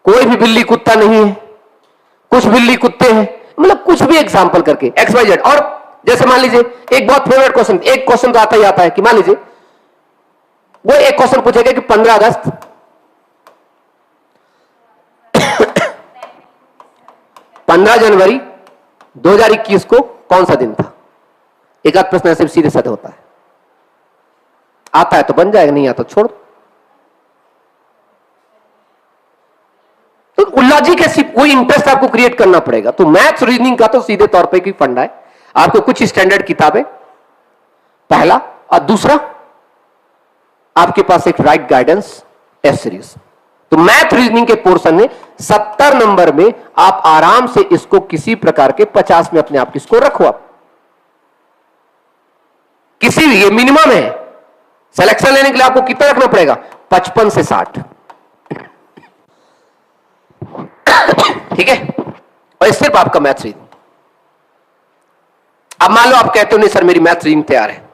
कोई भी बिल्ली कुत्ता नहीं है, कुछ बिल्ली कुत्ते हैं, मतलब कुछ भी एग्जांपल करके XYZ। और जैसे मान लीजिए एक बहुत फेवरेट क्वेश्चन, एक क्वेश्चन तो आता ही आता है कि मान लीजिए वो एक क्वेश्चन पूछेगा कि 15 अगस्त 15 जनवरी 2021 को कौन सा दिन था? एक आध प्रश्न ऐसे सीधे साधे होता है। आता है तो बन जाएगा, नहीं आता तो छोड़। तो लॉजिक ऐसी कोई इंटरेस्ट आपको क्रिएट करना पड़ेगा। तो मैथ्स रीजनिंग का तो सीधे तौर पे की फंडा है। आपको कुछ स्टैंडर्ड किताबें, पहला, और दूसरा आपके पास एक राइट गाइडेंस टेस्ट सीरीज। तो मैथ रीजनिंग के पोर्शन में 70 नंबर में आप आराम से इसको किसी प्रकार के 50 में अपने आप की स्कोर रखो। आप किसी भी, ये मिनिमम है, सिलेक्शन लेने के लिए आपको कितना रखना पड़ेगा? 55 से 60, ठीक है। और सिर्फ आपका मैथ रीजनिंग। अब मान लो आप कहते हो नहीं सर मेरी मैथ रीजनिंग तैयार है,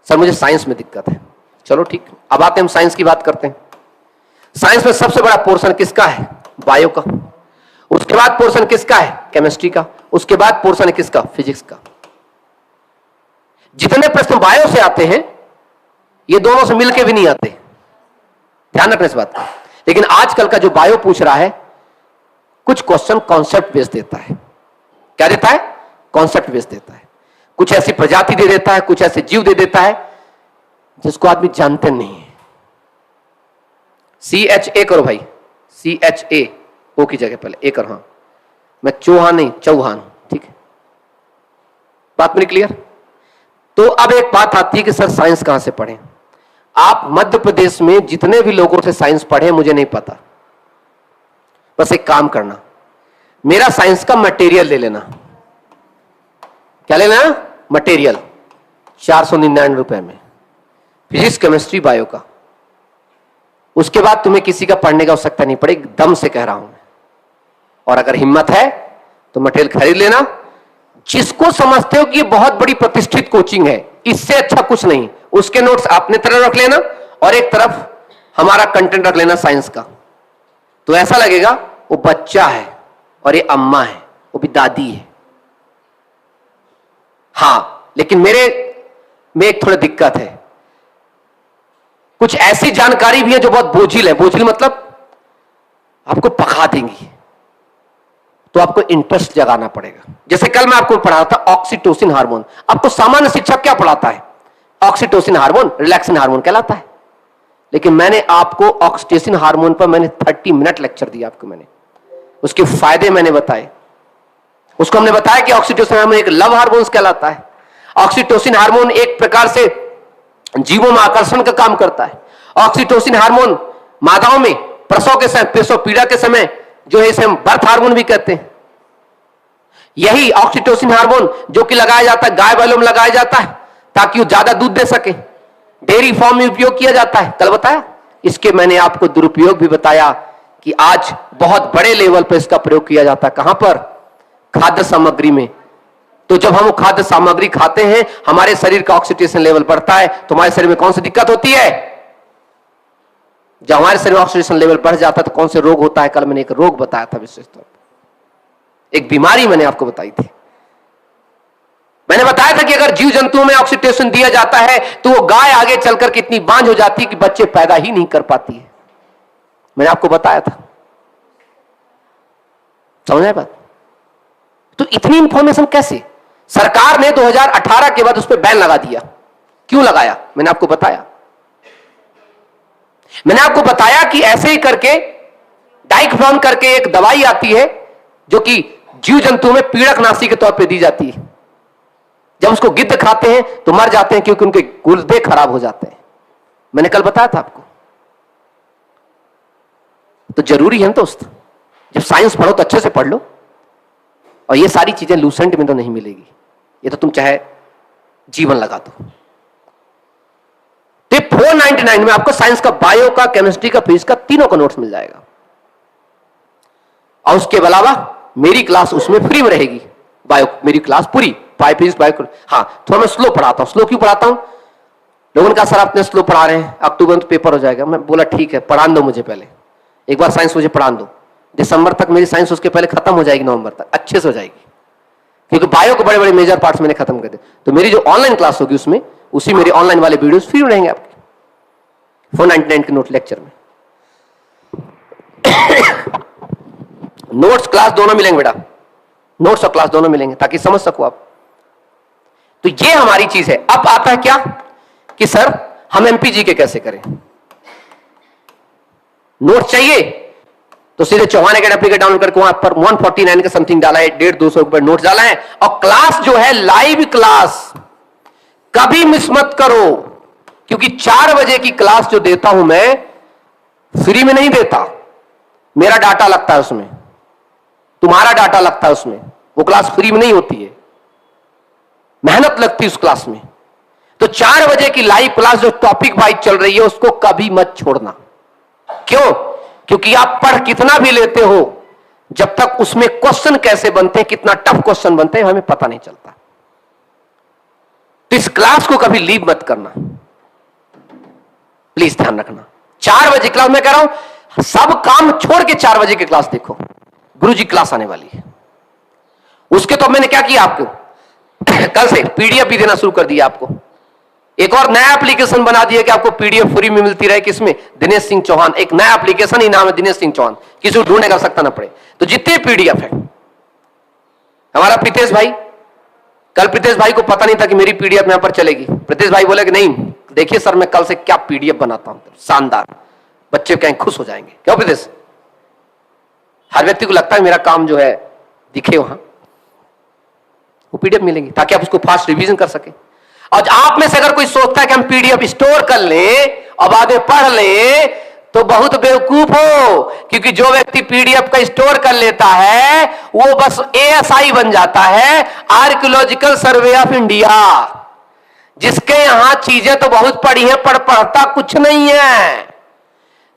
सर मुझे साइंस में दिक्कत है। चलो ठीक, अब आते हैं हम साइंस की बात करते हैं। साइंस में सबसे बड़ा पोर्शन किसका है? बायो का। उसके बाद पोर्शन किसका है? केमिस्ट्री का। उसके बाद पोर्शन है किसका? फिजिक्स का। जितने प्रश्न बायो से आते हैं ये दोनों से मिलके भी नहीं आते, ध्यान रखना इस बात का। लेकिन आजकल का जो बायो पूछ रहा है, कुछ क्वेश्चन कॉन्सेप्ट बेस देता है। क्या देता है? कॉन्सेप्ट बेस देता है। कुछ ऐसी प्रजाति दे देता है, कुछ ऐसे जीव दे देता है जिसको आदमी जानते नहीं है। CHA करो भाई, CHA, ओ की जगह पहले ए करो। हाँ, मैं चौहान नहीं, चौहान, ठीक है। बात मेरी क्लियर? तो अब एक बात आती है कि सर साइंस कहां से पढ़ें? आप मध्य प्रदेश में जितने भी लोगों से साइंस पढ़े मुझे नहीं पता, बस एक काम करना, मेरा साइंस का मटेरियल ले लेना। क्या लेना? मटेरियल, 499 रुपए में, फिजिक्स केमिस्ट्री बायो का। उसके बाद तुम्हें किसी का पढ़ने का आवश्यकता नहीं पड़ेगी, दम से कह रहा हूं मैं। और अगर हिम्मत है तो मटेरियल खरीद लेना। जिसको समझते हो कि ये बहुत बड़ी प्रतिष्ठित कोचिंग है, इससे अच्छा कुछ नहीं, उसके नोट्स अपने तरफ रख लेना और एक तरफ हमारा कंटेंट रख लेना साइंस का, तो ऐसा लगेगा वो बच्चा है और ये अम्मा है, वो भी दादी है। हां, लेकिन मेरे में एक थोड़ा दिक्कत है, कुछ ऐसी जानकारी भी है जो बहुत बोझिल है। बोझिल मतलब आपको पका देंगी, तो आपको इंटरेस्ट जगाना पड़ेगा। जैसे कल मैं आपको पढ़ा था ऑक्सीटोसिन हार्मोन। आपको सामान्य शिक्षक क्या पढ़ाता है? ऑक्सीटोसिन हार्मोन रिलैक्सिन हार्मोन कहलाता है। लेकिन मैंने आपको ऑक्सीटोसिन हार्मोन पर मैंने 30 मिनट लेक्चर दिया आपको, मैंने उसके फायदे मैंने बताए। उसको हमने बताया कि ऑक्सीटोसिन हार्मोन एक लव हार्मोन कहलाता है। ऑक्सीटोसिन हार्मोन एक प्रकार से जीवों में आकर्षण का काम करता है। ऑक्सीटोसिन हार्मोन मादाओं में प्रसव के समय, प्रसव पीड़ा के समय जो है इसे हम बर्थ हार्मोन भी कहते हैं। यही ऑक्सीटोसिन हार्मोन जो कि लगाया जाता है, गाय बैलों में लगाया जाता है ताकि वो ज्यादा दूध दे सके। डेयरी फार्म में उपयोग किया जाता है, कल बताया। इसके मैंने आपको दुरुपयोग भी बताया कि आज बहुत बड़े लेवल पर इसका प्रयोग किया जाता है। कहां पर? खाद्य सामग्री में। तो जब हम खाद्य सामग्री खाते हैं, हमारे शरीर का ऑक्सीटोसिन लेवल बढ़ता है, तो हमारे शरीर में कौन सी दिक्कत होती है? जब हमारे शरीर में ऑक्सीजन लेवल बढ़ जाता है तो कौन से रोग होता है? कल मैंने एक रोग बताया था विशेष तौर पर, एक बीमारी मैंने आपको बताई थी। मैंने बताया था कि अगर जीव जंतुओं में ऑक्सीटोसिन दिया जाता है तो वो गाय आगे चलकर कितनी बांझ हो जाती है कि बच्चे पैदा ही नहीं कर पाती है। मैंने आपको बताया था, समझ आए बात? तो इतनी इंफॉर्मेशन कैसे? सरकार ने 2018 के बाद उस पर बैन लगा दिया। क्यों लगाया? मैंने आपको बताया। मैंने आपको बताया कि ऐसे ही करके डाइक्लोफिनाक करके एक दवाई आती है जो कि जीव जंतुओं में पीड़क नाशी के तौर पे दी जाती है। जब उसको गिद्ध खाते हैं तो मर जाते हैं क्योंकि उनके गुर्दे खराब हो जाते हैं। मैंने कल बताया था आपको। तो जरूरी है ना दोस्त, जब साइंस पढ़ो तो अच्छे से पढ़ लो। और ये सारी चीजें लूसेंट में तो नहीं मिलेगी, ये तो तुम चाहे जीवन लगा दो। तो 499 में आपको साइंस का, बायो का, केमिस्ट्री का, फिजिक्स का, तीनों का नोट्स मिल जाएगा। और उसके अलावा मेरी क्लास उसमें फ्री में रहेगी। बायो मेरी क्लास पूरी, बायो फिजिक्स, बायो। हाँ, थोड़ा मैं स्लो पढ़ाता हूं। स्लो क्यों पढ़ाता हूं? लोगों ने कहा सर आप इतने स्लो पढ़ा रहे हैं, अक्टूबर में तो पेपर हो जाएगा। मैं बोला ठीक है, पढ़ा दो मुझे पहले, एक बार साइंस मुझे पढ़ा दो। दिसंबर तक मेरी साइंस उसके पहले खत्म हो जाएगी, नवंबर तक अच्छे से हो जाएगी, क्योंकि बायो के बड़े बड़े मेजर पार्ट्स मैंने खत्म कर दिए। तो मेरी जो ऑनलाइन क्लास होगी उसमें, उसी मेरे ऑनलाइन वाले वीडियोस फ्री रहेंगे आपके 499 के नोट लेक्चर में। नोट्स क्लास दोनों मिलेंगे बेटा, नोट्स और क्लास दोनों मिलेंगे ताकि समझ सको आप। तो ये हमारी चीज है। अब आता है क्या कि सर हम एमपीजी के कैसे करें? नोट चाहिए तो सीधे चौहान एकेडमी का डाउनलोड करके वहां पर 149 का समथिंग डाला है, 150-200 रुपए नोट डाला है। और क्लास जो है लाइव क्लास कभी मिस मत करो, क्योंकि 4 बजे की क्लास जो देता हूं मैं फ्री में नहीं देता, मेरा डाटा लगता है उसमें, तुम्हारा डाटा लगता है उसमें। वो क्लास फ्री में नहीं होती है, मेहनत लगती है उस क्लास में। तो 4 बजे की लाइव क्लास जो टॉपिक वाइज चल रही है उसको कभी मत छोड़ना। क्यों? क्योंकि आप पढ़ कितना भी लेते हो, जब तक उसमें क्वेश्चन कैसे बनते हैं, कितना टफ क्वेश्चन बनते हैं, हमें पता नहीं चलता। तो इस क्लास को कभी लीव मत करना, प्लीज ध्यान रखना। 4 बजे क्लास, मैं कह रहा हूं सब काम छोड़ के 4 बजे की क्लास देखो, गुरुजी क्लास आने वाली है। उसके तो मैंने क्या किया आपको कल से पीडीएफ भी देना शुरू कर दिया आपको। एक और नया एप्लीकेशन बना दिया कि आपको पीडीएफ फ्री में मिलती रहे। किसमें? दिनेश सिंह चौहान, एक नया एप्लीकेशन ही नाम है दिनेश सिंह चौहान, किसी को ढूंढने का सकता ना पड़े। तो जितने पीडीएफ है, हमारा प्रीतेश भाई, कल प्रीतेश भाई को पता नहीं था कि मेरी पीडीएफ यहां पर चलेगी। प्रीतेश भाई बोले कि नहीं देखिए सर मैं कल से क्या पीडीएफ बनाता हूं, शानदार, बच्चे कहीं खुश हो जाएंगे। क्यों प्रीतेश? हर व्यक्ति को लगता है मेरा काम जो है दिखे वहां, वो पीडीएफ मिलेंगी ताकि आप उसको फास्ट रिवीजन कर सके। और आप में से अगर कोई सोचता है कि हम पीडीएफ स्टोर कर लें और बाद में पढ़ लें, तो बहुत बेवकूफ हो, क्योंकि जो व्यक्ति पीडीएफ का स्टोर कर लेता है वो बस एएसआई बन जाता है, आर्कियोलॉजिकल सर्वे ऑफ इंडिया, जिसके यहां चीजें तो बहुत पढ़ी हैं पर पढ़ता कुछ नहीं है।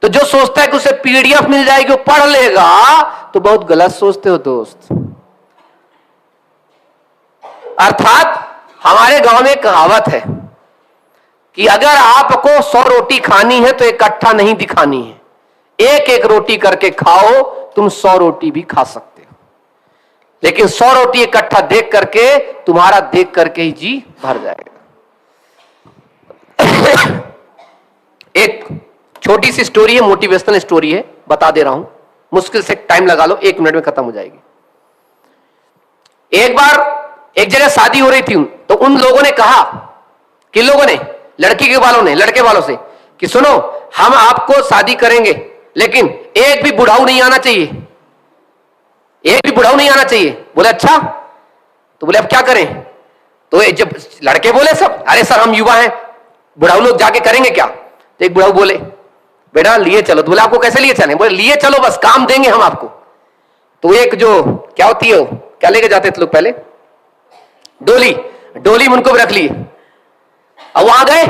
तो जो सोचता है कि उसे पीडीएफ मिल जाएगी वो पढ़ लेगा, तो बहुत गलत सोचते हो दोस्त। अर्थात हमारे गांव में कहावत है कि अगर आपको 100 रोटी खानी है तो इकट्ठा नहीं दिखानी है, एक एक रोटी करके खाओ, तुम 100 रोटी भी खा सकते हो, लेकिन 100 रोटी इकट्ठा देख करके तुम्हारा देख करके ही जी भर जाएगा। एक छोटी सी स्टोरी है, मोटिवेशनल स्टोरी है, बता दे रहा हूं, मुश्किल से टाइम लगा लो, 1 मिनट में खत्म हो जाएगी। एक बार एक जगह शादी हो रही थी, तो उन लोगों ने कहा, किन लोगों ने, लड़की के वालों ने, लड़के वालों से, कि सुनो हम आपको शादी करेंगे, लेकिन एक भी बुढ़ाऊ नहीं आना चाहिए, एक भी बुढ़ाऊ नहीं आना चाहिए। बोले अच्छा, तो बोले अब क्या करें? तो जब लड़के बोले सब, अरे सर हम युवा हैं, बुढ़ाऊ लोग जाके करेंगे क्या? तो एक बुढ़ाऊ बोले, बेटा लिए चलो। तो बोले आपको कैसे लिए चले? बोले लिए चलो, बस काम देंगे हम आपको। तो एक जो क्या होती है, क्या लेके जाते थे लोग पहले, डोली, डोली में उनको भी रख लिए। अब वहां गए,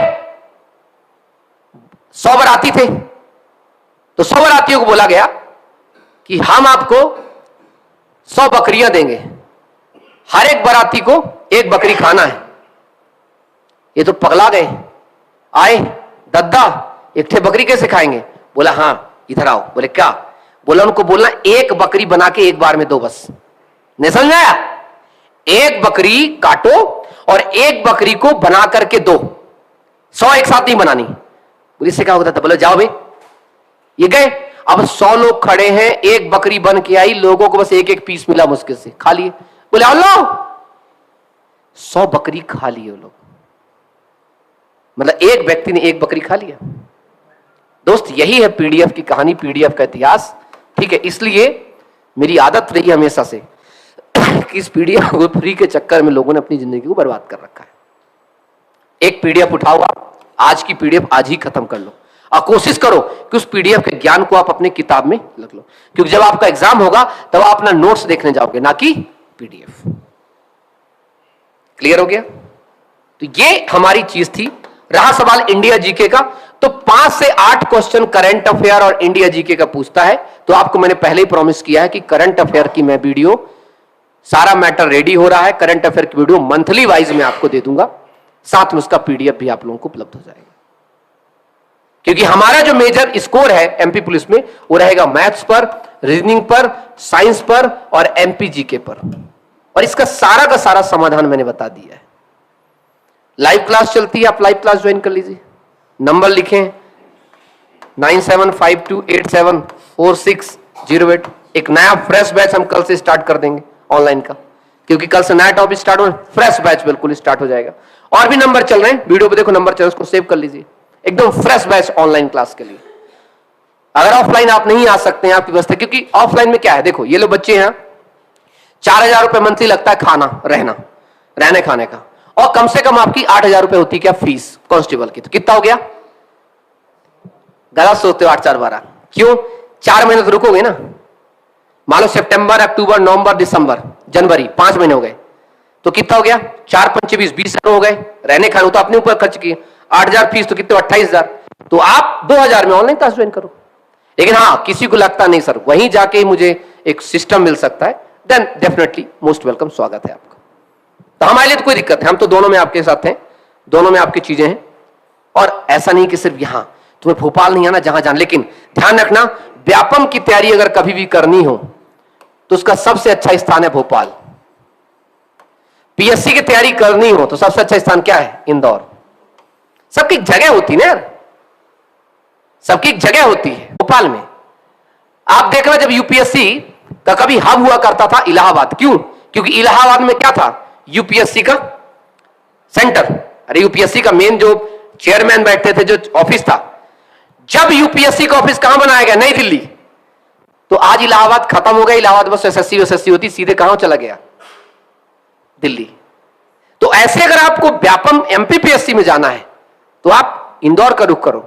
100 बाराती थे, तो 100 बारातियों को बोला गया कि हम आपको 100 बकरियां देंगे, हर एक बाराती को एक बकरी खाना है। ये तो पगला गए, आए, दद्दा एक ठे बकरी कैसे खाएंगे? बोला हाँ इधर आओ। बोले क्या? बोला उनको बोलना एक बकरी बना के एक बार में दो, बस। नहीं समझ आया? एक बकरी काटो और एक बकरी को बना करके दो, 100 एक साथ नहीं बनानी। बोले इससे क्या होता था? बोले जाओ भाई। ये गए, अब 100 लोग खड़े हैं, एक बकरी बन के आई, लोगों को बस एक एक पीस मिला, मुश्किल से खा लिए। बोले आओ लो, 100 बकरी खा लिए लोग, मतलब एक व्यक्ति ने एक बकरी खा लिया। दोस्त यही है पीडीएफ की कहानी, पीडीएफ का इतिहास, ठीक है? इसलिए मेरी आदत रही हमेशा से कि इस पीडीएफ को फ्री के चक्कर में लोगों ने अपनी जिंदगी को बर्बाद कर रखा है। एक पीडीएफ उठाओ, आज की पीडीएफ आज ही खत्म कर लो, और कोशिश करो कि उस पीडीएफ के ज्ञान को आप अपनी किताब में लिख लो, क्योंकि जब आपका एग्जाम होगा तब आप अपना नोट्स देखने जाओगे, ना कि पीडीएफ। क्लियर हो गया? तो ये हमारी चीज थी। रहा सवाल इंडिया जीके का, तो 5 से 8 क्वेश्चन करंट अफेयर और इंडिया जीके का पूछता है। तो आपको मैंने पहले ही प्रॉमिस किया है कि करंट अफेयर की मैं वीडियो, सारा मैटर रेडी हो रहा है, करंट अफेयर की वीडियो मंथली वाइज में आपको दे दूंगा, साथ में उसका पीडीएफ भी आप लोगों को उपलब्ध हो जाएगा। क्योंकि हमारा जो मेजर स्कोर है एमपी पुलिस में, वो रहेगा मैथ्स पर, रीजनिंग पर, साइंस पर और एमपी जीके पर, और इसका सारा का सारा समाधान मैंने बता दिया है। लाइव क्लास चलती है, आप लाइव क्लास ज्वाइन कर लीजिए। नंबर लिखें 9752874608। एक नया फ्रेश बैच हम कल से स्टार्ट कर देंगे ऑनलाइन का, क्योंकि कल से नया टॉपिक स्टार्ट हो, फ्रेश बैच बिल्कुल स्टार्ट हो जाएगा। और भी नंबर चल रहे हैं, वीडियो पे देखो नंबर चल रहे हैं, उसको सेव कर लीजिए। एकदम फ्रेश बैच ऑनलाइन क्लास के लिए। अगर ऑफलाइन आप नहीं आ सकते हैं, आपकी व्यवस्था, क्योंकि ऑफलाइन में क्या है, देखो ये लोग बच्चे हैं, 4000 रुपए मंथली लगता है खाना, रहने खाने का, और कम से कम आपकी 8000 रुपए होती है क्या फीस कांस्टेबल की। तो कितना हो गया? गलत सोचते हो, 8 4 12 क्यों? 4 महीने तो रुकोगे ना। मान लो सितंबर, अक्टूबर, नवंबर, दिसंबर, जनवरी, 5 महीने हो गए, तो कितना हो गया? 4 5 20,000 हो गए। रहने खाने तो अपने ऊपर खर्च किए, 8000 फीस, तो कितने? 28,000। तो आप 2000 में ऑनलाइन क्लास ज्वाइन करो। लेकिन हाँ, किसी को लगता नहीं सर वहीं जाके मुझे एक सिस्टम मिल सकता है, देन डेफिनेटली मोस्ट वेलकम, स्वागत है आपका। तो हमारे लिए तो कोई दिक्कत है, हम तो दोनों में आपके साथ हैं, दोनों में आपकी चीजें हैं। और ऐसा नहीं कि सिर्फ यहां, तुम्हें भोपाल नहीं आना, जहां जान, लेकिन ध्यान रखना, व्यापम की तैयारी अगर कभी भी करनी हो तो उसका सबसे अच्छा स्थान है भोपाल। पीएससी की तैयारी करनी हो तो सबसे अच्छा स्थान क्या है? इंदौर। सबकी जगह होती है ना यार, सबकी जगह होती है। भोपाल में आप देखना, जब यूपीएससी का कभी हब हुआ करता था इलाहाबाद, क्यों? क्योंकि इलाहाबाद में क्या था? यूपीएससी का सेंटर। अरे यूपीएससी का मेन जो चेयरमैन बैठते थे, जो ऑफिस था, जब यूपीएससी का ऑफिस कहां बनाया गया? नई दिल्ली। तो आज इलाहाबाद खत्म हो गया, इलाहाबाद बस एसएससी होती, सीधे कहां चला गया? दिल्ली। तो ऐसे अगर आपको व्यापम एमपीपीएससी में जाना है तो आप इंदौर का रुख करो,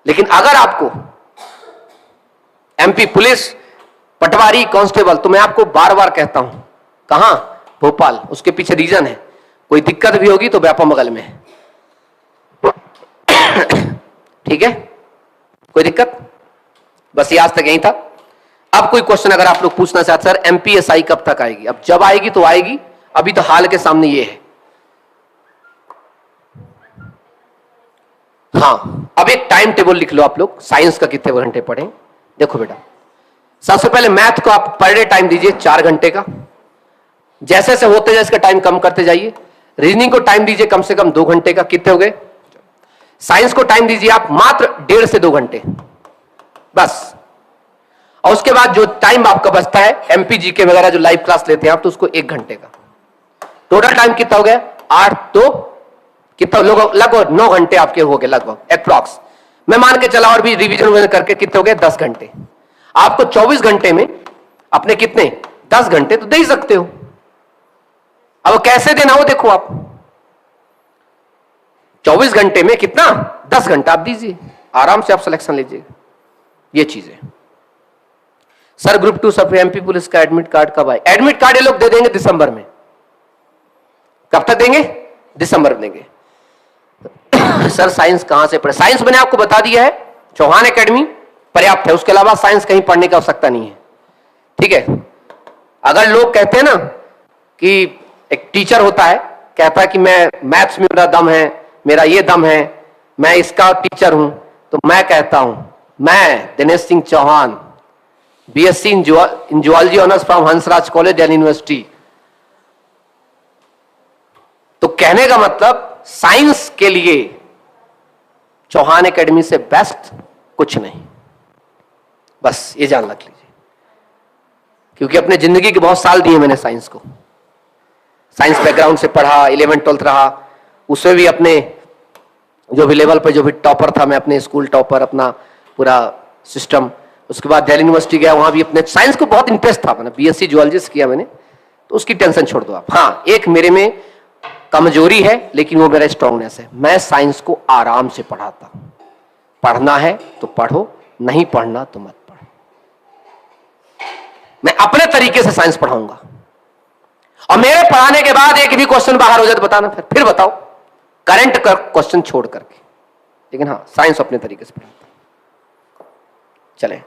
लेकिन अगर आपको एमपी पुलिस, पटवारी, कांस्टेबल, तो मैं आपको बार बार कहता हूं, कहां? भोपाल। उसके पीछे रीजन है, कोई दिक्कत भी होगी तो व्यापम बगल में है। ठीक है, कोई दिक्कत? बस ये आज तक यही था। अब कोई क्वेश्चन अगर आप लोग पूछना चाहते, सर एमपीएसआई कब तक आएगी? अब जब आएगी तो आएगी, अभी तो हाल के सामने ये है। हाँ, अब एक टाइम टेबल लिख लो आप लोग, साइंस का कितने घंटे पढ़ें। देखो बेटा, सबसे पहले मैथ को आप पर डे टाइम दीजिए 4 घंटे का, जैसे जैसे होते जाए इसका टाइम कम करते जाइए। रीजनिंग को टाइम दीजिए कम से कम 2 घंटे का, कितने हो गए। साइंस को टाइम दीजिए आप मात्र 1.5 से 2 घंटे बस। और उसके बाद जो टाइम आपका बचता है एमपीजी के वगैरह जो लाइव क्लास लेते हैं आप, तो उसको 1 घंटे का। टोटल टाइम कितना हो गया, 8 तो कितना लोग, लगभग 9 घंटे आपके हो गए लगभग अप्रॉक्स। मैं मान के चला और भी रिवीजन करके कितने हो गए, 10 घंटे। आपको 24 घंटे में अपने कितने 10 घंटे तो दे ही सकते हो। अब कैसे देना हो देखो आप, 24 घंटे में कितना 10 घंटा आप दीजिए, आराम से आप सिलेक्शन लीजिए। ये चीज है। सर ग्रुप 2 सब एमपी पुलिस का एडमिट कार्ड कब आए। एडमिट कार्ड ये लोग दे देंगे दिसंबर में। कब तक देंगे, दिसंबर में देंगे। सर साइंस कहां से पढ़े, साइंस मैंने आपको बता दिया है, चौहान एकेडमी पर्याप्त है, उसके अलावा साइंस कहीं पढ़ने की आवश्यकता नहीं है। ठीक है, अगर लोग कहते हैं ना कि एक टीचर होता है कहता है कि मैं मैथ्स में मेरा दम है, मेरा ये दम है, मैं इसका टीचर हूं, तो मैं कहता हूं मैं Dinesh Singh Chauhan, BSc in zoology honours from Hansraj college and university. तो कहने का मतलब साइंस के लिए चौहान एकेडमी से बेस्ट कुछ नहीं, बस ये जान रख लीजिए। क्योंकि अपने जिंदगी के बहुत साल दिए मैंने साइंस को, साइंस बैकग्राउंड से पढ़ा, 11th 12th रहा, उसमें भी अपने जो भी लेवल पर जो भी टॉपर था, मैं अपने स्कूल टॉपर, अपना पूरा सिस्टम। उसके बाद दिल्ली यूनिवर्सिटी गया, वहां भी अपने साइंस को बहुत इंटरेस्ट था, मैंने बीएससी जूलॉजी किया मैंने, तो उसकी टेंशन छोड़ दो आप। हाँ, एक मेरे में कमजोरी है लेकिन वो मेरा स्ट्रांगनेस है, मैं साइंस को आराम से पढ़ाता हूं। पढ़ना है तो पढ़ो, नहीं पढ़ना तो मत पढ़ो। मैं अपने तरीके से साइंस पढ़ाऊंगा, और मेरे पढ़ाने के बाद एक भी क्वेश्चन बाहर हो जाए तो बताना, फिर बताओ, करंट क्वेश्चन छोड़ करके। लेकिन हाँ, साइंस अपने तरीके से पढ़ाता। चले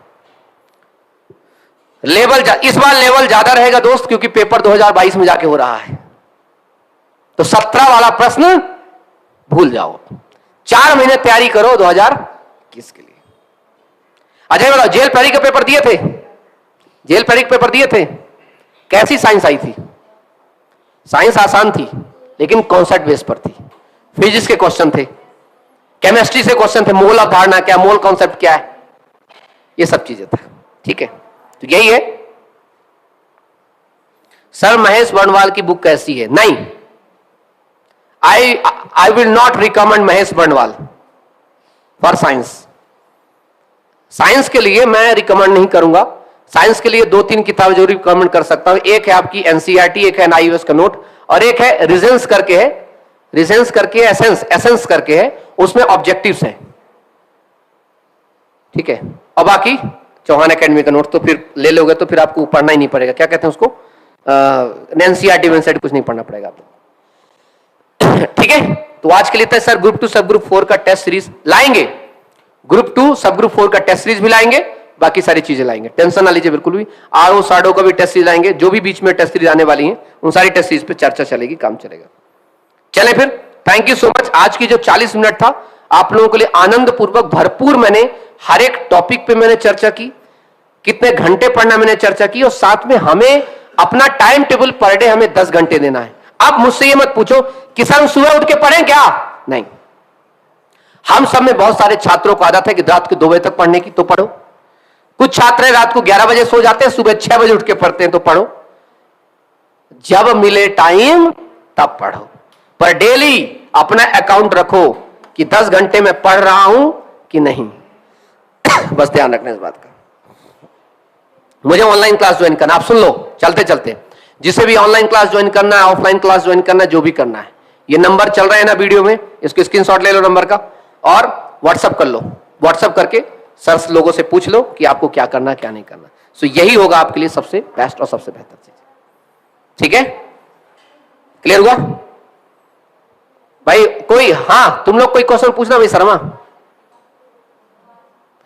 लेवल, इस बार लेवल ज्यादा रहेगा दोस्त, क्योंकि पेपर 2022 में जाके हो रहा है, तो 17 वाला प्रश्न भूल जाओ। 4 महीने तैयारी करो 2021 के लिए। अजय बताओ, जेल पैरी का पेपर दिए थे, जेल पैरी का पेपर दिए थे, कैसी साइंस आई थी। साइंस आसान थी लेकिन कॉन्सेप्ट बेस पर थी। फिजिक्स के क्वेश्चन थे, केमिस्ट्री से क्वेश्चन थे, मोल अवधारणा क्या, मोल कॉन्सेप्ट क्या है, ये सब चीजें था। ठीक है, तो यही है। सर महेश बर्णवाल की बुक कैसी है, नहीं, I will not recommend Mahesh Barnwal for science. Science के लिए मैं रिकमेंड नहीं करूंगा। साइंस के लिए 2-3 किताबें जरूर रिकमेंड कर सकता हूं। एक है आपकी एनसीईआरटी, एक है एनआईओएस का नोट, और एक है रिजेंस करके है, रिजेंस करके एसेंस करके है, उसमें ऑब्जेक्टिव्स हैं। ठीक है, और बाकी चौहान एकेडमी का नोट तो फिर ले लोगे तो फिर आपको पढ़ना ही नहीं पड़ेगा, क्या कहते हैं उसको, एनसीईआरटी वेबसाइट कुछ नहीं पढ़ना पड़ेगा आपको। ठीक है, तो आज के लिए तो सर ग्रुप 2 सब ग्रुप 4 का टेस्ट सीरीज लाएंगे, ग्रुप 2 सब ग्रुप 4 का टेस्ट सीरीज भी लाएंगे, बाकी सारी चीजें लाएंगे, टेंशन ना लीजिए बिल्कुल भी। आरओ साडो का भी टेस्ट सीरीज लाएंगे, जो भी बीच में टेस्ट सीरीज आने वाली हैं उन सारी टेस्ट सीरीज पे चर्चा चलेगी, काम चलेगा। चले फिर, थैंक यू सो मच। आज की जो 40 मिनट था आप लोगों के लिए आनंद पूर्वक भरपूर, मैंने हर एक टॉपिक पे मैंने चर्चा की, कितने घंटे पढ़ना मैंने चर्चा की, और साथ में हमें अपना टाइम टेबल पर डे हमें 10 घंटे देना है। अब मुझसे ये मत पूछो कि सर सुबह उठ के पढ़ें क्या, नहीं। हम सब में बहुत सारे छात्रों को आदत है कि रात को 2 बजे तक पढ़ने की, तो पढ़ो। कुछ छात्र रात को 11 बजे सो जाते हैं, सुबह 6 बजे उठ के पढ़ते हैं, तो पढ़ो। जब मिले टाइम तब पढ़ो, पर डेली अपना अकाउंट रखो कि 10 घंटे में पढ़ रहा हूं कि नहीं। बस ध्यान रखना इस बात का। मुझे ऑनलाइन क्लास ज्वाइन करना, आप सुन लो चलते चलते, जिसे भी ऑनलाइन क्लास ज्वाइन करना है, ऑफलाइन क्लास ज्वाइन करना है, जो भी करना है, ये नंबर चल रहा है ना वीडियो में, इसको स्क्रीनशॉट ले लो नंबर का और व्हाट्सअप कर लो। व्हाट्सअप करके सर लोगों से पूछ लो कि आपको क्या करना है क्या नहीं करना। सो यही होगा आपके लिए सबसे बेस्ट और सबसे बेहतर चीज। ठीक है, क्लियर हुआ भाई? कोई, हाँ तुम लोग कोई क्वेश्चन पूछना भाई शर्मा,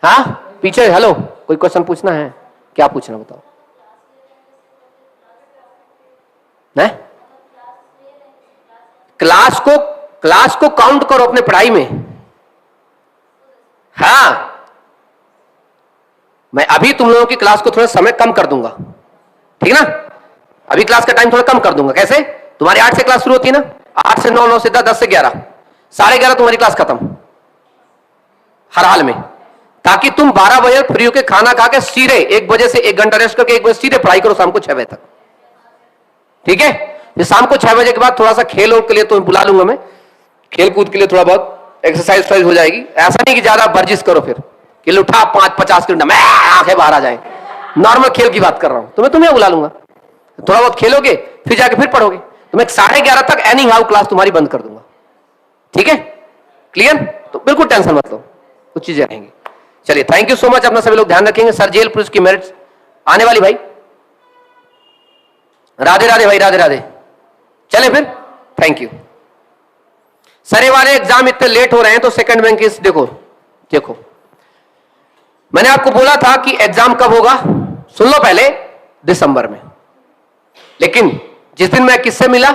हाँ पीछे, हेलो, कोई क्वेश्चन पूछना है, क्या पूछना बताओ? नहीं? क्लास को काउंट करो अपने पढ़ाई में। हाँ, मैं अभी तुम लोगों की क्लास को थोड़ा समय कम कर दूंगा, ठीक ना? अभी क्लास का टाइम थोड़ा कम कर दूंगा। कैसे? तुम्हारी 8 से क्लास शुरू होती है ना, 8 से 9, 9 से 10, 10 से 11, 11:30 तुम्हारी क्लास खत्म हर हाल में, ताकि तुम 12 बजे फ्री होकर खाना खा के सीधे 1 बजे से 1 घंटा रेस्ट करके 1 बजे सीधे पढ़ाई करो शाम को 6 बजे तक, ठीक है? फिर शाम को 6 बजे के बाद थोड़ा सा खेल के लिए तुम्हें बुला लूंगा मैं, खेल कूद के लिए थोड़ा बहुत एक्सरसाइज हो जाएगी। ऐसा नहीं कि ज्यादा वर्जिश करो फिर कि उठा 5-50 किलोमीटर मैं आंखें बाहर आ जाए, नॉर्मल खेल की बात कर रहा हूं, तो मैं तुम्हें बुला लूंगा, थोड़ा बहुत खेलोगे फिर जाके फिर पढ़ोगे, तो मैं 11:30 तक एनी हाउ क्लास तुम्हारी बंद कर दूंगा, ठीक है? क्लियर? तो बिल्कुल टेंशन मत लो, कुछ चीजें रहेंगी। चलिए, थैंक यू सो मच, अपना सभी लोग ध्यान रखेंगे। सर जेल पुलिस की मेरिट्स आने वाली भाई, राधे राधे भाई, राधे राधे। चले फिर, थैंक यू। सर वाले एग्जाम इतने लेट हो रहे हैं तो सेकंड बैंक की देखो, देखो मैंने आपको बोला था कि एग्जाम कब होगा, सुन लो पहले, दिसंबर में। लेकिन जिस दिन मैं किससे मिला,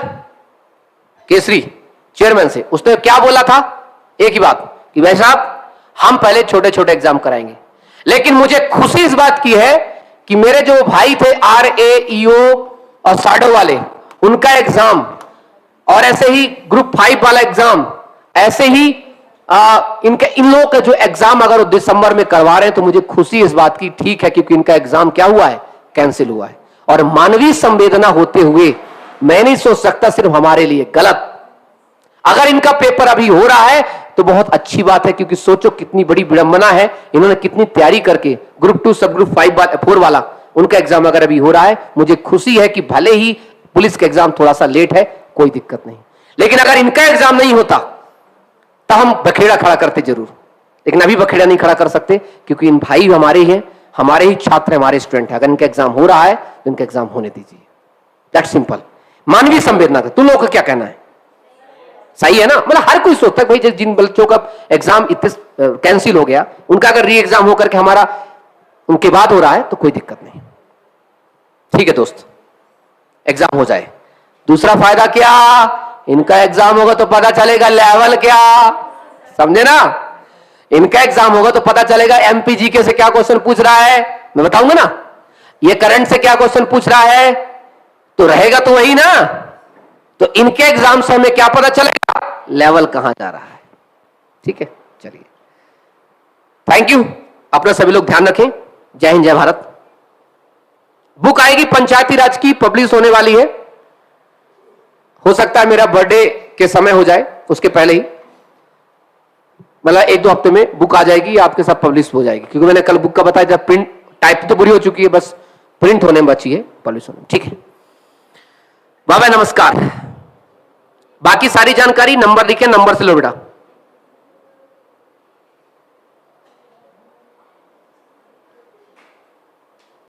केसरी चेयरमैन से, उसने क्या बोला था? एक ही बात कि भाई साहब हम पहले छोटे छोटे एग्जाम कराएंगे। लेकिन मुझे खुशी इस बात की है कि मेरे जो भाई थे RA, EO और साडो वाले, उनका एग्जाम और ऐसे ही ग्रुप 5 वाला एग्जाम, ऐसे ही इन लोगों का जो एग्जाम अगर वो दिसंबर में करवा रहे हैं तो मुझे खुशी इस बात की, ठीक है, क्योंकि इनका एग्जाम क्या हुआ है, कैंसिल हुआ है। और मानवीय संवेदना होते हुए मैं नहीं सोच सकता सिर्फ हमारे लिए गलत, अगर इनका पेपर अभी हो रहा है तो बहुत अच्छी बात है, क्योंकि सोचो कितनी बड़ी विडंबना है, इन्होंने कितनी तैयारी करके ग्रुप 2 सब ग्रुप 4 वाला उनका एग्जाम अगर अभी हो रहा है, मुझे खुशी है कि भले ही पुलिस का एग्जाम थोड़ा सा लेट है, कोई दिक्कत नहीं, लेकिन अगर इनका एग्जाम नहीं होता तो हम बखेड़ा खड़ा करते जरूर, लेकिन अभी बखेड़ा नहीं खड़ा कर सकते, क्योंकि इन भाई हमारे हैं, हमारे ही छात्र, हमारे स्टूडेंट है। अगर इनका एग्जाम हो रहा है तो इनका एग्जाम होने दीजिए, दैट्स सिंपल। मानवीय संवेदना का तुम लोगों का क्या कहना है? सही है ना? मतलब हर कोई सोचता है भाई जिन बच्चों का एग्जाम इतने कैंसिल हो गया, उनका अगर री एग्जाम होकर के हमारा उनके बाद हो रहा है तो कोई दिक्कत नहीं, ठीक है दोस्त, एग्जाम हो जाए। दूसरा फायदा क्या, इनका एग्जाम होगा तो पता चलेगा लेवल क्या, समझे ना? इनका एग्जाम होगा तो पता चलेगा MPGK से क्या क्वेश्चन पूछ रहा है, मैं बताऊंगा ना, ये करंट से क्या क्वेश्चन पूछ रहा है, तो रहेगा तो वही ना। तो इनके एग्जाम से हमें क्या पता चलेगा, लेवल कहां जा रहा है, ठीक है? चलिए, थैंक यू, अपना सभी लोग ध्यान रखें। जय हिंद, जय भारत। बुक आएगी पंचायती राज की, पब्लिश होने वाली है, हो सकता है मेरा बर्थडे के समय हो जाए, उसके पहले ही, मतलब 1-2 हफ्ते में बुक आ जाएगी, आपके साथ पब्लिश हो जाएगी, क्योंकि मैंने कल बुक का बताया, जब प्रिंट टाइप तो पूरी हो चुकी है, बस प्रिंट होने में बची है, पब्लिश होने में, ठीक है? बाबा नमस्कार। बाकी सारी जानकारी नंबर लिखे, नंबर से लो बेटा।